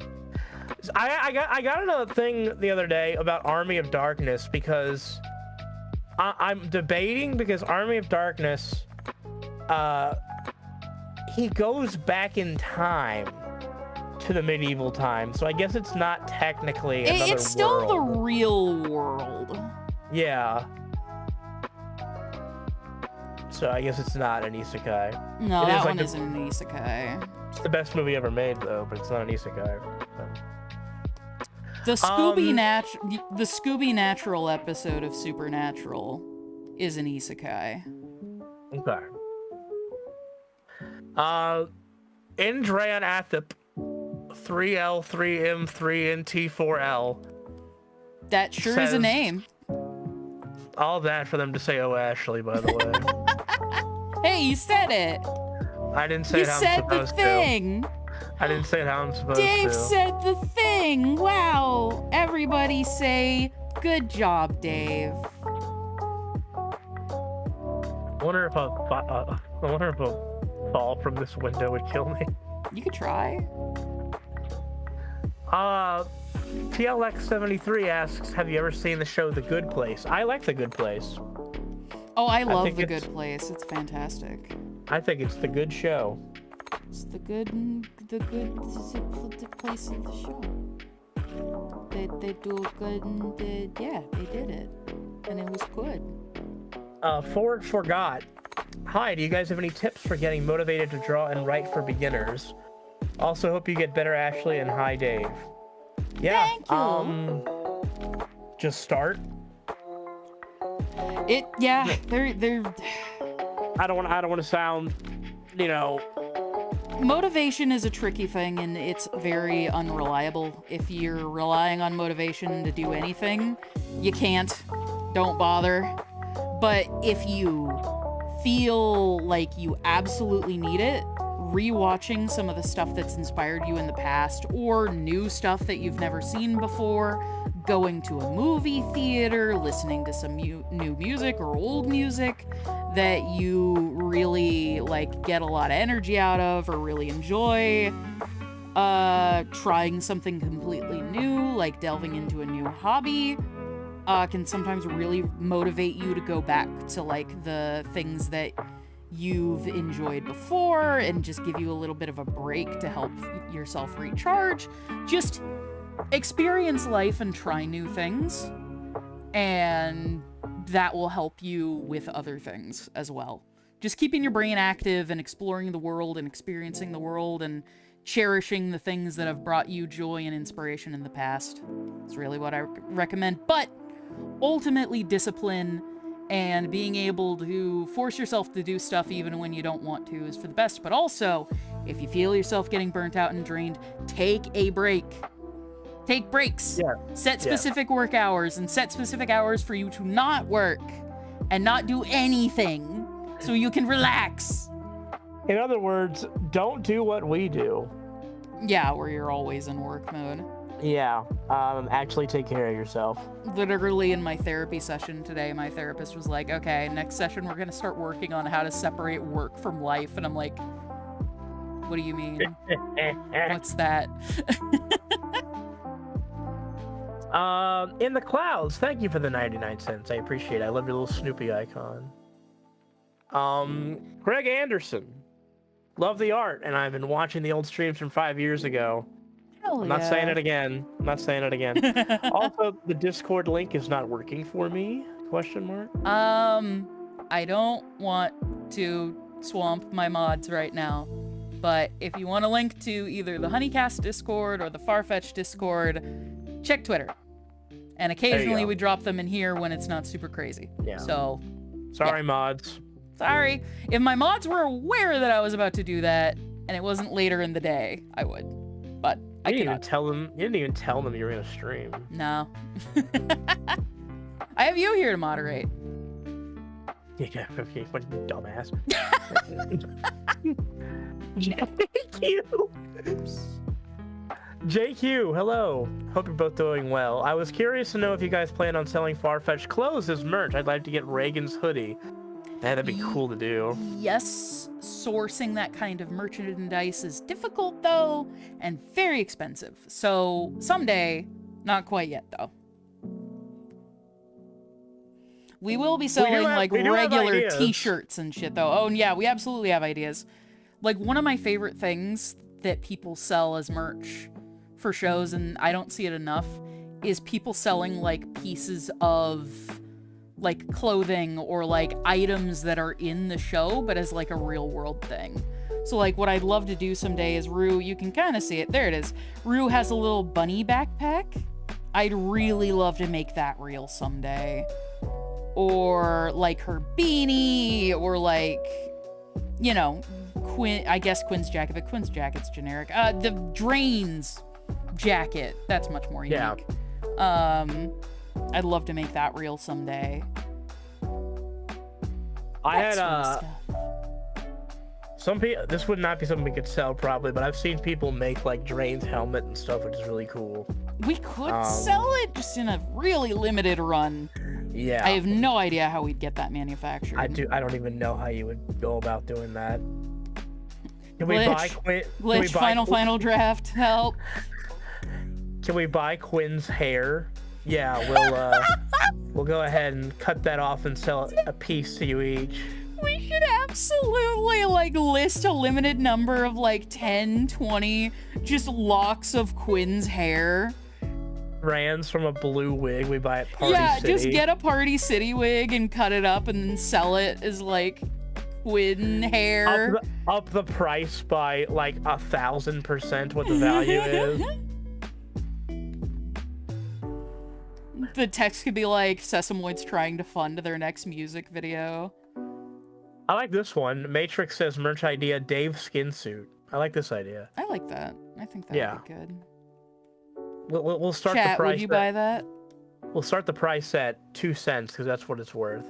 I got another thing the other day about Army of Darkness because I'm debating because Army of Darkness, he goes back in time to the medieval time, so I guess it's not technically another world. It's still the real world. Yeah. So I guess it's not an isekai. No, that one isn't an isekai. It's the best movie ever made, though, but it's not an isekai. So. The Scooby Natural episode of Supernatural is an isekai. Okay. Indran Athip, 3L, 3M, 3NT, 4L. That sure is a name. All that for them to say, oh, Ashley, by the way. Hey, you said it. I didn't say it how I'm supposed to. You said the thing. I didn't say it how I'm supposed to. Dave said the thing. Wow. Everybody say, good job, Dave. I wonder if a fall from this window would kill me. You could try. TLX73 asks, have you ever seen the show The Good Place? I like The Good Place. Oh, I love The Good Place. It's fantastic. I think it's the good show. It's the good place of the show. They do good and they did it. And it was good. Ford forgot. Hi, do you guys have any tips for getting motivated to draw and write for beginners? Also hope you get better, Ashley, and hi, Dave. Yeah. Thank you. Just start. They're I don't want to sound, motivation is a tricky thing and it's very unreliable. If you're relying on motivation to do anything, you can't. Don't bother. But if you feel like you absolutely need it, rewatching some of the stuff that's inspired you in the past or new stuff that you've never seen before, going to a movie theater, listening to some new music or old music that you really get a lot of energy out of or really enjoy, trying something completely new, like delving into a new hobby, can sometimes really motivate you to go back to the things that you've enjoyed before and just give you a little bit of a break to help yourself recharge. Just experience life and try new things, and that will help you with other things as well. Just keeping your brain active and exploring the world and experiencing the world and cherishing the things that have brought you joy and inspiration in the past is really what I recommend. But ultimately, discipline and being able to force yourself to do stuff even when you don't want to is for the best. But also, if you feel yourself getting burnt out and drained, take a break. Take breaks. Yeah. Set specific work hours and set specific hours for you to not work and not do anything so you can relax In other words, don't do what we do. Yeah, where you're always in work mode. Yeah, actually take care of yourself. Literally in my therapy session today, my therapist was like, okay, next session we're gonna start working on how to separate work from life. And I'm like, what do you mean? What's that? In the clouds, thank you for the 99 cents. I appreciate it. I love your little Snoopy icon. Greg Anderson. Love the art, and I've been watching the old streams from 5 years ago. Hell I'm yeah. not saying it again. I'm not saying it again. Also, the Discord link is not working for me? Question mark. I don't want to swamp my mods right now, but if you want a link to either the Honeycast Discord or the Farfetch Discord, check Twitter. And occasionally we drop them in here when it's not super crazy. Yeah. So, sorry, mods. Sorry. If my mods were aware that I was about to do that and it wasn't later in the day, I would. But I didn't cannot. even tell them. You didn't even tell them you were in a stream. No. I have you here to moderate. Yeah, okay, what dumbass. JQ. Oops. JQ, hello. Hope you're both doing well. I was curious to know if you guys plan on selling Farfetch clothes as merch. I'd like to get Reagan's hoodie. That'd be cool to do. Yes, sourcing that kind of merchandise is difficult though, and very expensive. So someday, not quite yet though. We will be selling like regular t-shirts and shit though. Oh, and yeah, we absolutely have ideas. Like one of my favorite things that people sell as merch for shows, and I don't see it enough, is people selling like pieces of like clothing or like items that are in the show, but as like a real world thing. So like what I'd love to do someday is Rue, you can kind of see it. There it is. Rue has a little bunny backpack. I'd really love to make that real someday. Or like her beanie, or like, you know, Quinn, I guess Quinn's jacket, but Quinn's jacket's generic. The Drain's jacket, that's much more unique. Yeah. I'd love to make that real someday. I had some people. This would not be something we could sell probably, but I've seen people make like Drain's helmet and stuff, which is really cool. We could sell it just in a really limited run. Yeah. I have no idea how we'd get that manufactured. I don't even know how you would go about doing that. Can we buy Quinn? Glitch, final draft, help. Can we buy Quinn's hair? Yeah, we'll go ahead and cut that off and sell a piece to you each. We should absolutely like list a limited number of like 10, 20 just locks of Quinn's hair. Strands from a blue wig we buy at Party City. Yeah, just get a Party City wig and cut it up and then sell it as like Quinn hair. Up the price by like 1,000% what the value is. The text could be like, Sesamoid's trying to fund their next music video. I like this one. Matrix says merch idea, Dave skin suit. I like this idea. I like that. I think that would be good. We'll start Chat, the price. Would you buy that? We'll start the price at 2 cents because that's what it's worth.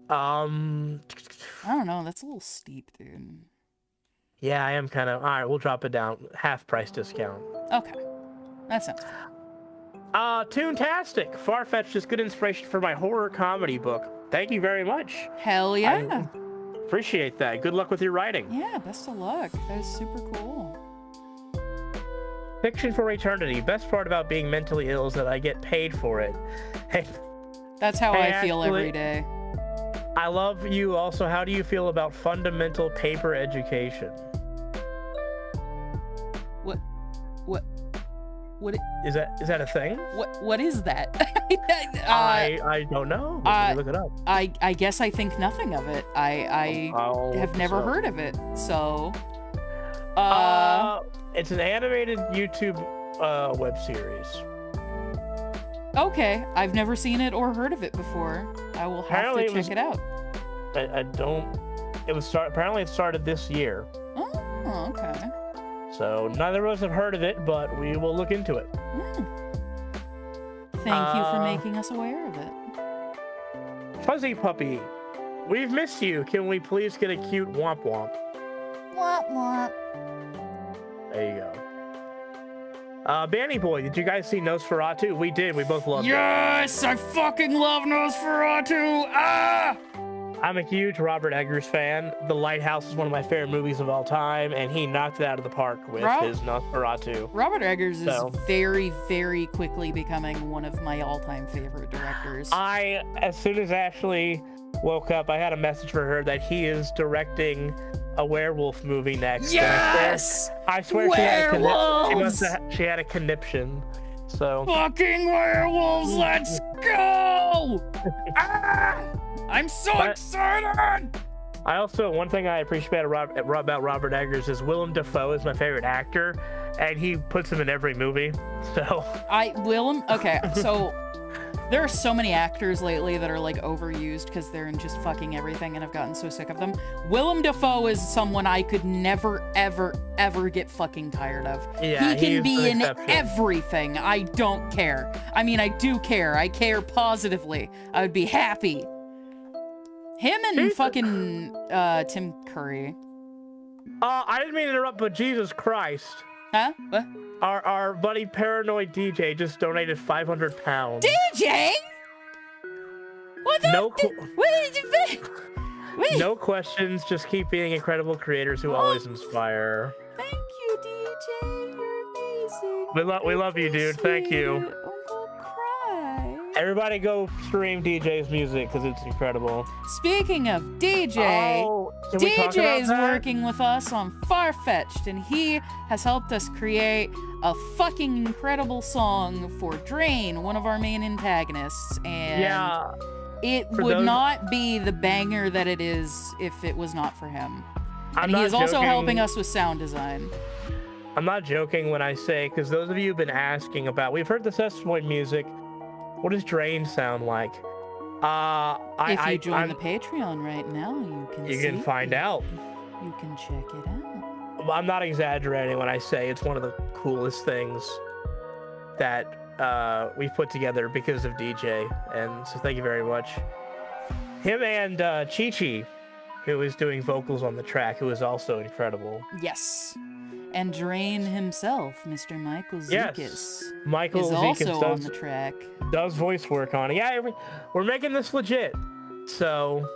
I don't know. That's a little steep, dude. Yeah, I am kind of. All right, we'll drop it down. Half price discount. Okay. That sounds good. Toontastic. Farfetched is good inspiration for my horror comedy book. Thank you very much. Hell yeah. I appreciate that. Good luck with your writing. Yeah, best of luck. That is super cool. Fiction for eternity. Best part about being mentally ill is that I get paid for it. Hey, that's how I feel every day. I love you. Also, how do you feel about fundamental paper education? What is that a thing? What is that? I don't know. Look it up. I guess I think nothing of it. I have never heard of it. So it's an animated YouTube web series. Okay, I've never seen it or heard of it before. I will have to check it out. I don't. Apparently it started this year. Oh, okay. So neither of us have heard of it, but we will look into it. Thank you for making us aware of it. Fuzzy Puppy, we've missed you. Can we please get a cute womp womp? Mwah, mwah. There you go. Banny Boy, did you guys see Nosferatu? We did. We both loved it. Yes, I fucking love Nosferatu. Ah! I'm a huge Robert Eggers fan. The Lighthouse is one of my favorite movies of all time, and he knocked it out of the park with his Nosferatu. Robert Eggers is very, very quickly becoming one of my all-time favorite directors. As soon as Ashley woke up, I had a message for her that he is directing a werewolf movie next. Yes! I swear she had a conniption. So fucking werewolves, let's go! Ah! I'm so excited! I also, one thing I appreciate about Robert Eggers is Willem Dafoe is my favorite actor, and he puts him in every movie. So okay, so there are so many actors lately that are like overused because they're in just fucking everything, and I've gotten so sick of them. Willem Dafoe is someone I could never, ever, ever get fucking tired of. Yeah, he can be in everything. I don't care. I mean, I do care. I care positively. I would be happy. Him and fucking Tim Curry. I didn't mean to interrupt, but Jesus Christ. Huh? What? Our buddy Paranoid DJ just donated 500 pounds. DJ? What the? No questions, just keep being incredible creators who always inspire. Thank you, DJ. You're amazing. We love you, dude. Thank you. Everybody go stream DJ's music because it's incredible. Speaking of DJ, DJ is working with us on Farfetched, and he has helped us create a fucking incredible song for Drain, one of our main antagonists. And it would not be the banger that it is if it was not for him. And he is also helping us with sound design. I'm not joking when I say, because those of you who've been asking about, we've heard the Sesame music. What does Drain sound like? If you join the Patreon right now, you can find out. You can check it out. I'm not exaggerating when I say it's one of the coolest things that we've put together because of DJ, and so thank you very much. Him and Chi-Chi, who is doing vocals on the track, who is also incredible. Yes. And Drain himself, Mr. Michael Zekas, yes. Michael is Zekas also on the track. Does voice work on it. Yeah, we're making this legit. So,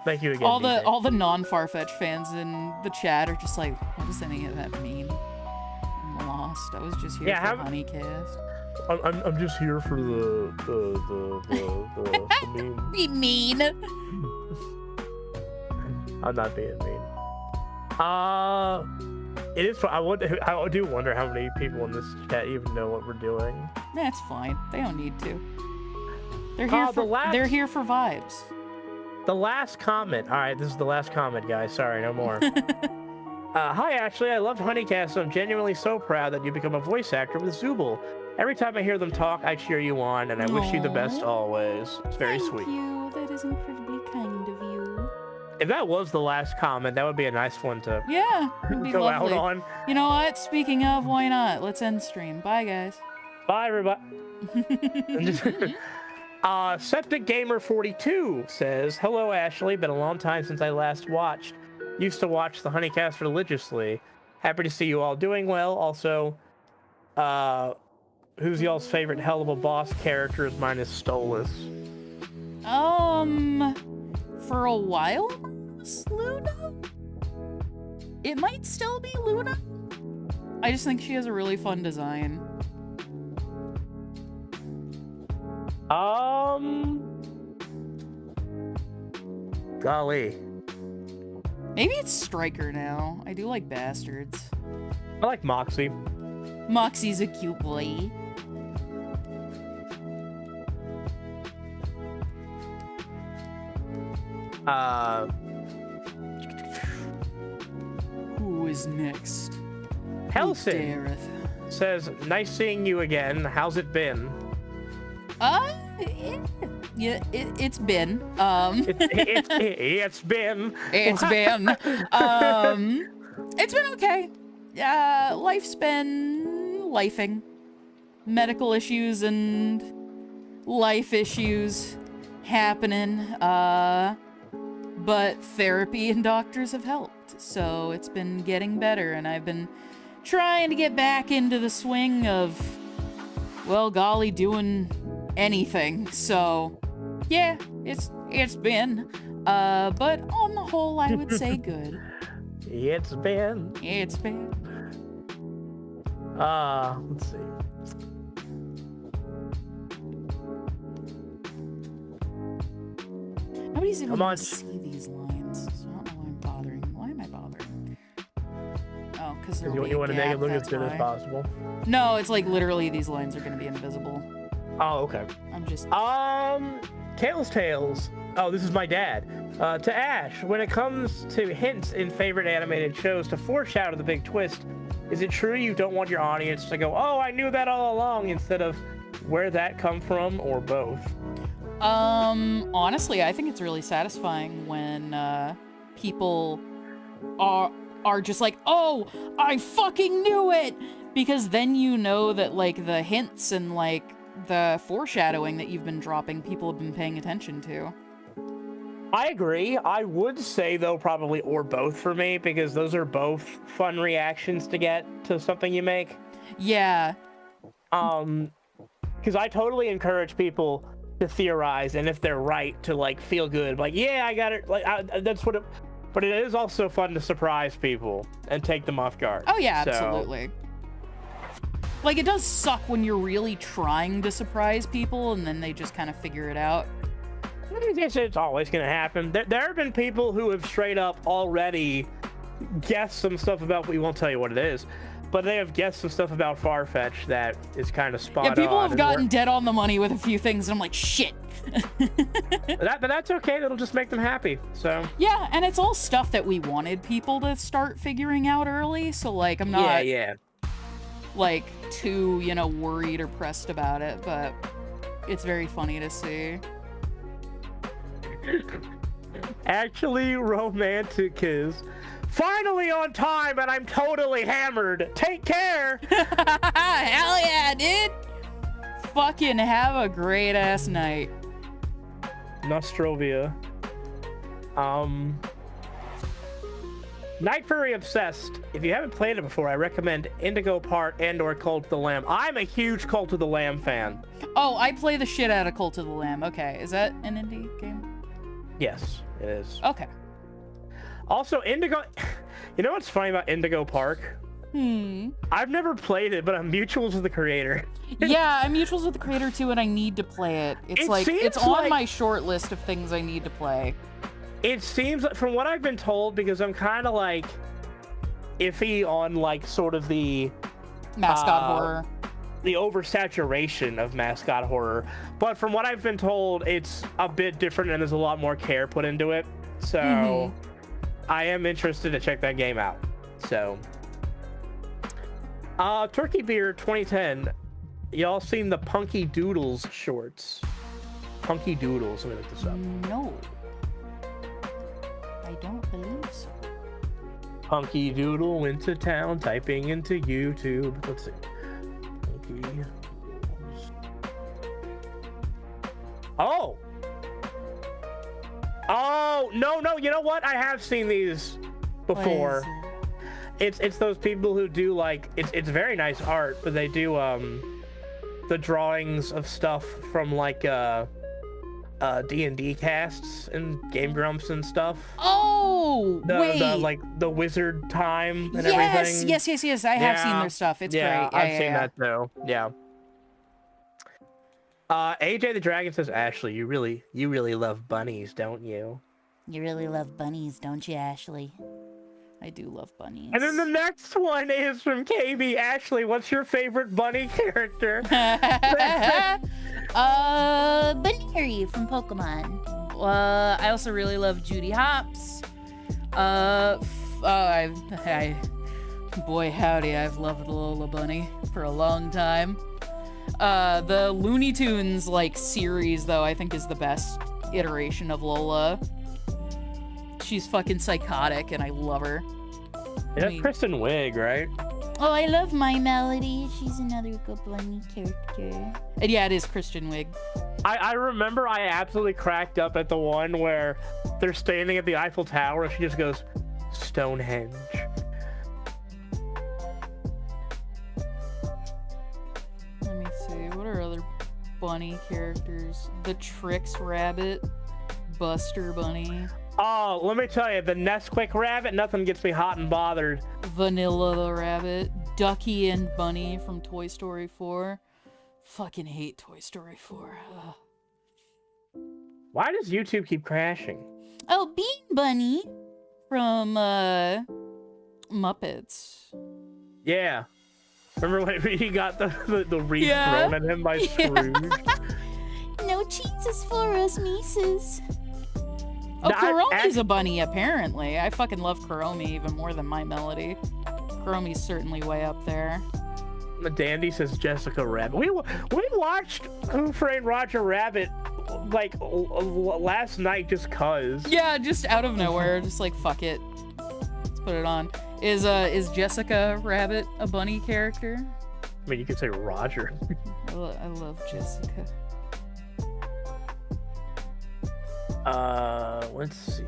thank you again. All the non-Farfetch fans in the chat are just like, what does any of that mean? I'm lost. I was just here for Honeycast. I'm just here for the meme. Be mean. I'm not being mean. It is. I do wonder how many people in this chat even know what we're doing. That's fine. They don't need to. They're here they're here for vibes. The last comment. All right, this is the last comment, guys. Sorry, no more. Hi, Ashley. I loved Honeycast. I'm genuinely so proud that you become a voice actor with Zooble. Every time I hear them talk, I cheer you on, and I wish you the best always. It's very sweet. Thank you. That is incredibly kind of you. If that was the last comment, that would be a nice one to go out on. You know what? Speaking of, why not? Let's end stream. Bye, guys. Bye, everybody. Septic Gamer 42 says, "Hello, Ashley. Been a long time since I last watched. Used to watch the Honeycast religiously. Happy to see you all doing well. Also, who's y'all's favorite Hell of a Boss characters minus Stolas?" For a while, it was Luna. It might still be Luna. I just think she has a really fun design. Golly. Maybe it's Striker now. I do like Bastards. I like Moxie. Moxie's a cute boy. Who is next? Helson says, "Nice seeing you again. How's it been?" It's been. It's been. It's been. It's been okay. Life's been lifing. Medical issues and life issues happening. But therapy and doctors have helped, so it's been getting better, and I've been trying to get back into the swing of, well, golly, doing anything. So, yeah, it's been, but on the whole, I would say good. It's been. Let's see. Nobody's even gonna see these lines, so I don't know why I'm bothering. Why am I bothering? Oh, because you want to make it look as good as possible. No, it's like literally these lines are gonna be invisible. Oh, okay. I'm just. Kale's Tales. Oh, this is my dad. To Ash, when it comes to hints in favorite animated shows to foreshadow the big twist, is it true you don't want your audience to go, "Oh, I knew that all along," instead of "Where'd that come from?" or both? Honestly, I think it's really satisfying when people are just like, "Oh, I fucking knew it," because then you know that like the hints and like the foreshadowing that you've been dropping, people have been paying attention to. I agree. I would say though probably or both for me, because those are both fun reactions to get to something you make. Yeah. Because I totally encourage people to theorize, and if they're right, to like feel good, like, yeah, I got it. Like that's what it. But it is also fun to surprise people and take them off guard. Oh yeah, absolutely. Like, it does suck when you're really trying to surprise people and then they just kind of figure it out. I guess it's always going to happen. There have been people who have straight up already guessed some stuff about, we won't tell you what it is, but they have guessed some stuff about Farfetch that is kind of spot on. Yeah, people have gotten dead on the money with a few things, and I'm like, shit. But that's okay. That'll just make them happy. So yeah, and it's all stuff that we wanted people to start figuring out early, so like I'm not like too, you know, worried or pressed about it, but it's very funny to see. Actually, romantic is finally on time, and I'm totally hammered. Take care. Hell yeah, dude. Fucking have a great ass night. Nostrovia. Night Fury Obsessed. If you haven't played it before, I recommend Indigo Part and/or Cult of the Lamb. I'm a huge Cult of the Lamb fan. Oh, I play the shit out of Cult of the Lamb. Okay, is that an indie game? Yes, it is. Okay. Also, Indigo... You know what's funny about Indigo Park? I've never played it, but I'm mutuals with the creator. Yeah, I'm mutuals with the creator too, and I need to play it. It's on my short list of things I need to play. It seems like, from what I've been told, because I'm kind of like iffy on like sort of the mascot horror, the oversaturation of mascot horror, but from what I've been told, it's a bit different and there's a lot more care put into it. So I am interested to check that game out. So Turkey Beer 2010, y'all seen the Punky Doodles shorts? Punky Doodles, let me look this up. No, I don't believe so. Punky Doodle went to town, typing into YouTube. Let's see. Punky Doodles. Oh! Oh, no, you know what? I have seen these before. It's those people who do like, it's very nice art, but they do the drawings of stuff from like D&D casts and Game Grumps and stuff. Oh, wait. Like the wizard time and everything. Yes. I have seen their stuff. It's great. I've seen that too. Yeah. AJ the Dragon says, Ashley, you really love bunnies, don't you? You really love bunnies, don't you, Ashley? I do love bunnies. And then the next one is from KB. Ashley, what's your favorite bunny character? Baneri from Pokemon. I also really love Judy Hopps. Boy howdy, I've loved Lola Bunny for a long time. The Looney Tunes like series though, I think is the best iteration of Lola. She's fucking psychotic and I love her. That's Kristen Wiig, right? Oh, I love My Melody. She's another good bunny character. And yeah, it is Kristen Wiig. I remember I absolutely cracked up at the one where they're standing at the Eiffel Tower and she just goes, Stonehenge. Let me see. What are other bunny characters? The Trix Rabbit. Buster Bunny. Oh, let me tell you, the Nesquik Rabbit, nothing gets me hot and bothered. Vanilla the Rabbit. Ducky and Bunny from Toy Story 4. Fucking hate Toy Story 4. Ugh. Why does YouTube keep crashing? Oh, Bean Bunny from Muppets. Yeah. Remember when he got the wreath thrown at him by Scrooge? No cheeses for us, Mises. Oh, No, Kuromi's a bunny, apparently. I fucking love Kuromi even more than My Melody. Kuromi's certainly way up there. The Dandy says Jessica Rabbit. We watched Who Framed Roger Rabbit like last night just cuz. Yeah, just out of nowhere, just like fuck it. Let's put it on. Is Jessica Rabbit a bunny character? I mean, you could say Roger. I love Jessica. Let's see.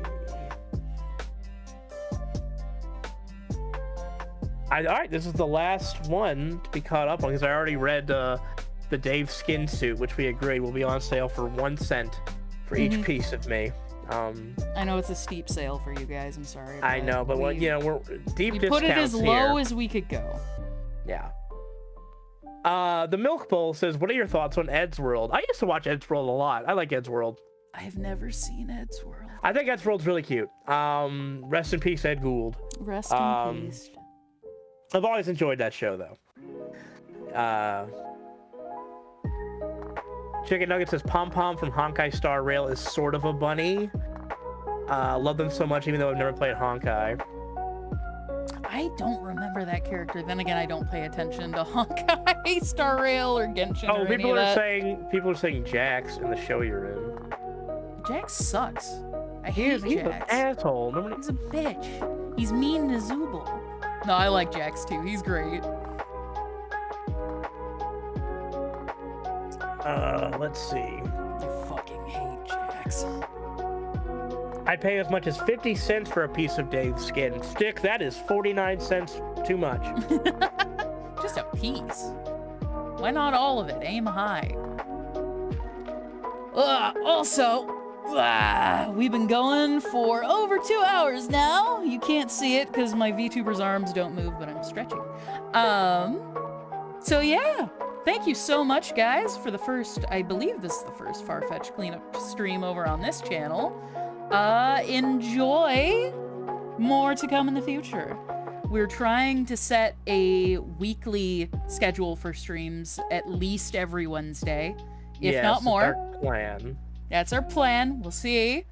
All right, this is the last one to be caught up on because I already read the Dave skin suit, which we agreed will be on sale for 1 cent for each piece of me. I know it's a steep sale for you guys. I'm sorry. I know, but we're deep we discounts put it as here. low as we could go. Yeah. The Milk Bowl says, "What are your thoughts on Ed's World?" I used to watch Ed's World a lot. I like Ed's World. I've never seen Ed's World. I think Ed's World's really cute. Rest in peace, Ed Gould. Rest in peace. I've always enjoyed that show, though. Chicken Nugget says, Pom Pom from Honkai Star Rail is sort of a bunny. Love them so much, even though I've never played Honkai. I don't remember that character. Then again, I don't pay attention to Honkai Star Rail or Genshin or any of that. People are saying Jax in the show you're in. Jax sucks. I hate Jax. He's an asshole. He's a bitch. He's mean to Zooble. No, I like Jax too. He's great. Let's see. I fucking hate Jax. I pay as much as 50 cents for a piece of Dave's skin. Stick, that is 49 cents too much. Just a piece. Why not all of it? Aim high. Also, we've been going for over 2 hours now. You can't see it because my VTuber's arms don't move, but I'm stretching. So yeah, thank you so much, guys, for the first, I believe this is the first Farfetch'd cleanup stream over on this channel. Enjoy. More to come in the future. We're trying to set a weekly schedule for streams at least every Wednesday, if not more. That's our plan. That's our plan. We'll see.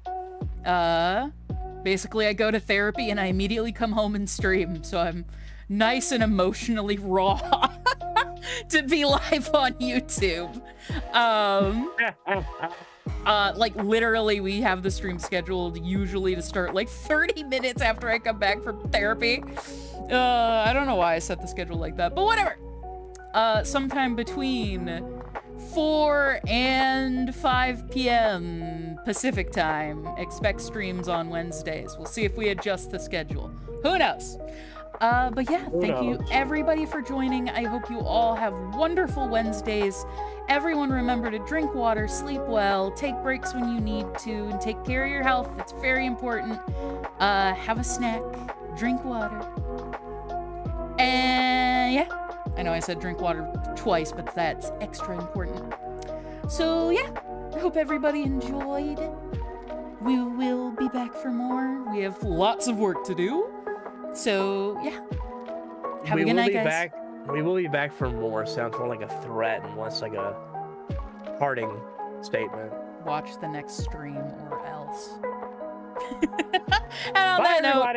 Basically, I go to therapy and I immediately come home and stream, so I'm nice and emotionally raw to be live on YouTube. Like literally we have the stream scheduled usually to start like 30 minutes after I come back from therapy. I don't know why I set the schedule like that, but whatever. Sometime between 4 and 5 p.m. Pacific time. Expect streams on Wednesdays. We'll see if we adjust the schedule. Who knows? But yeah, thank you everybody for joining. I hope you all have wonderful Wednesdays. Everyone remember to drink water, sleep well, take breaks when you need to, and take care of your health. It's very important. Have a snack, drink water. And yeah, I know I said drink water twice, but that's extra important. So yeah, I hope everybody enjoyed. We will be back for more. We have lots of work to do. So yeah, have a good night, guys. We will be back for more. Sounds more like a threat and less like a parting statement. Watch the next stream or else. And on that note,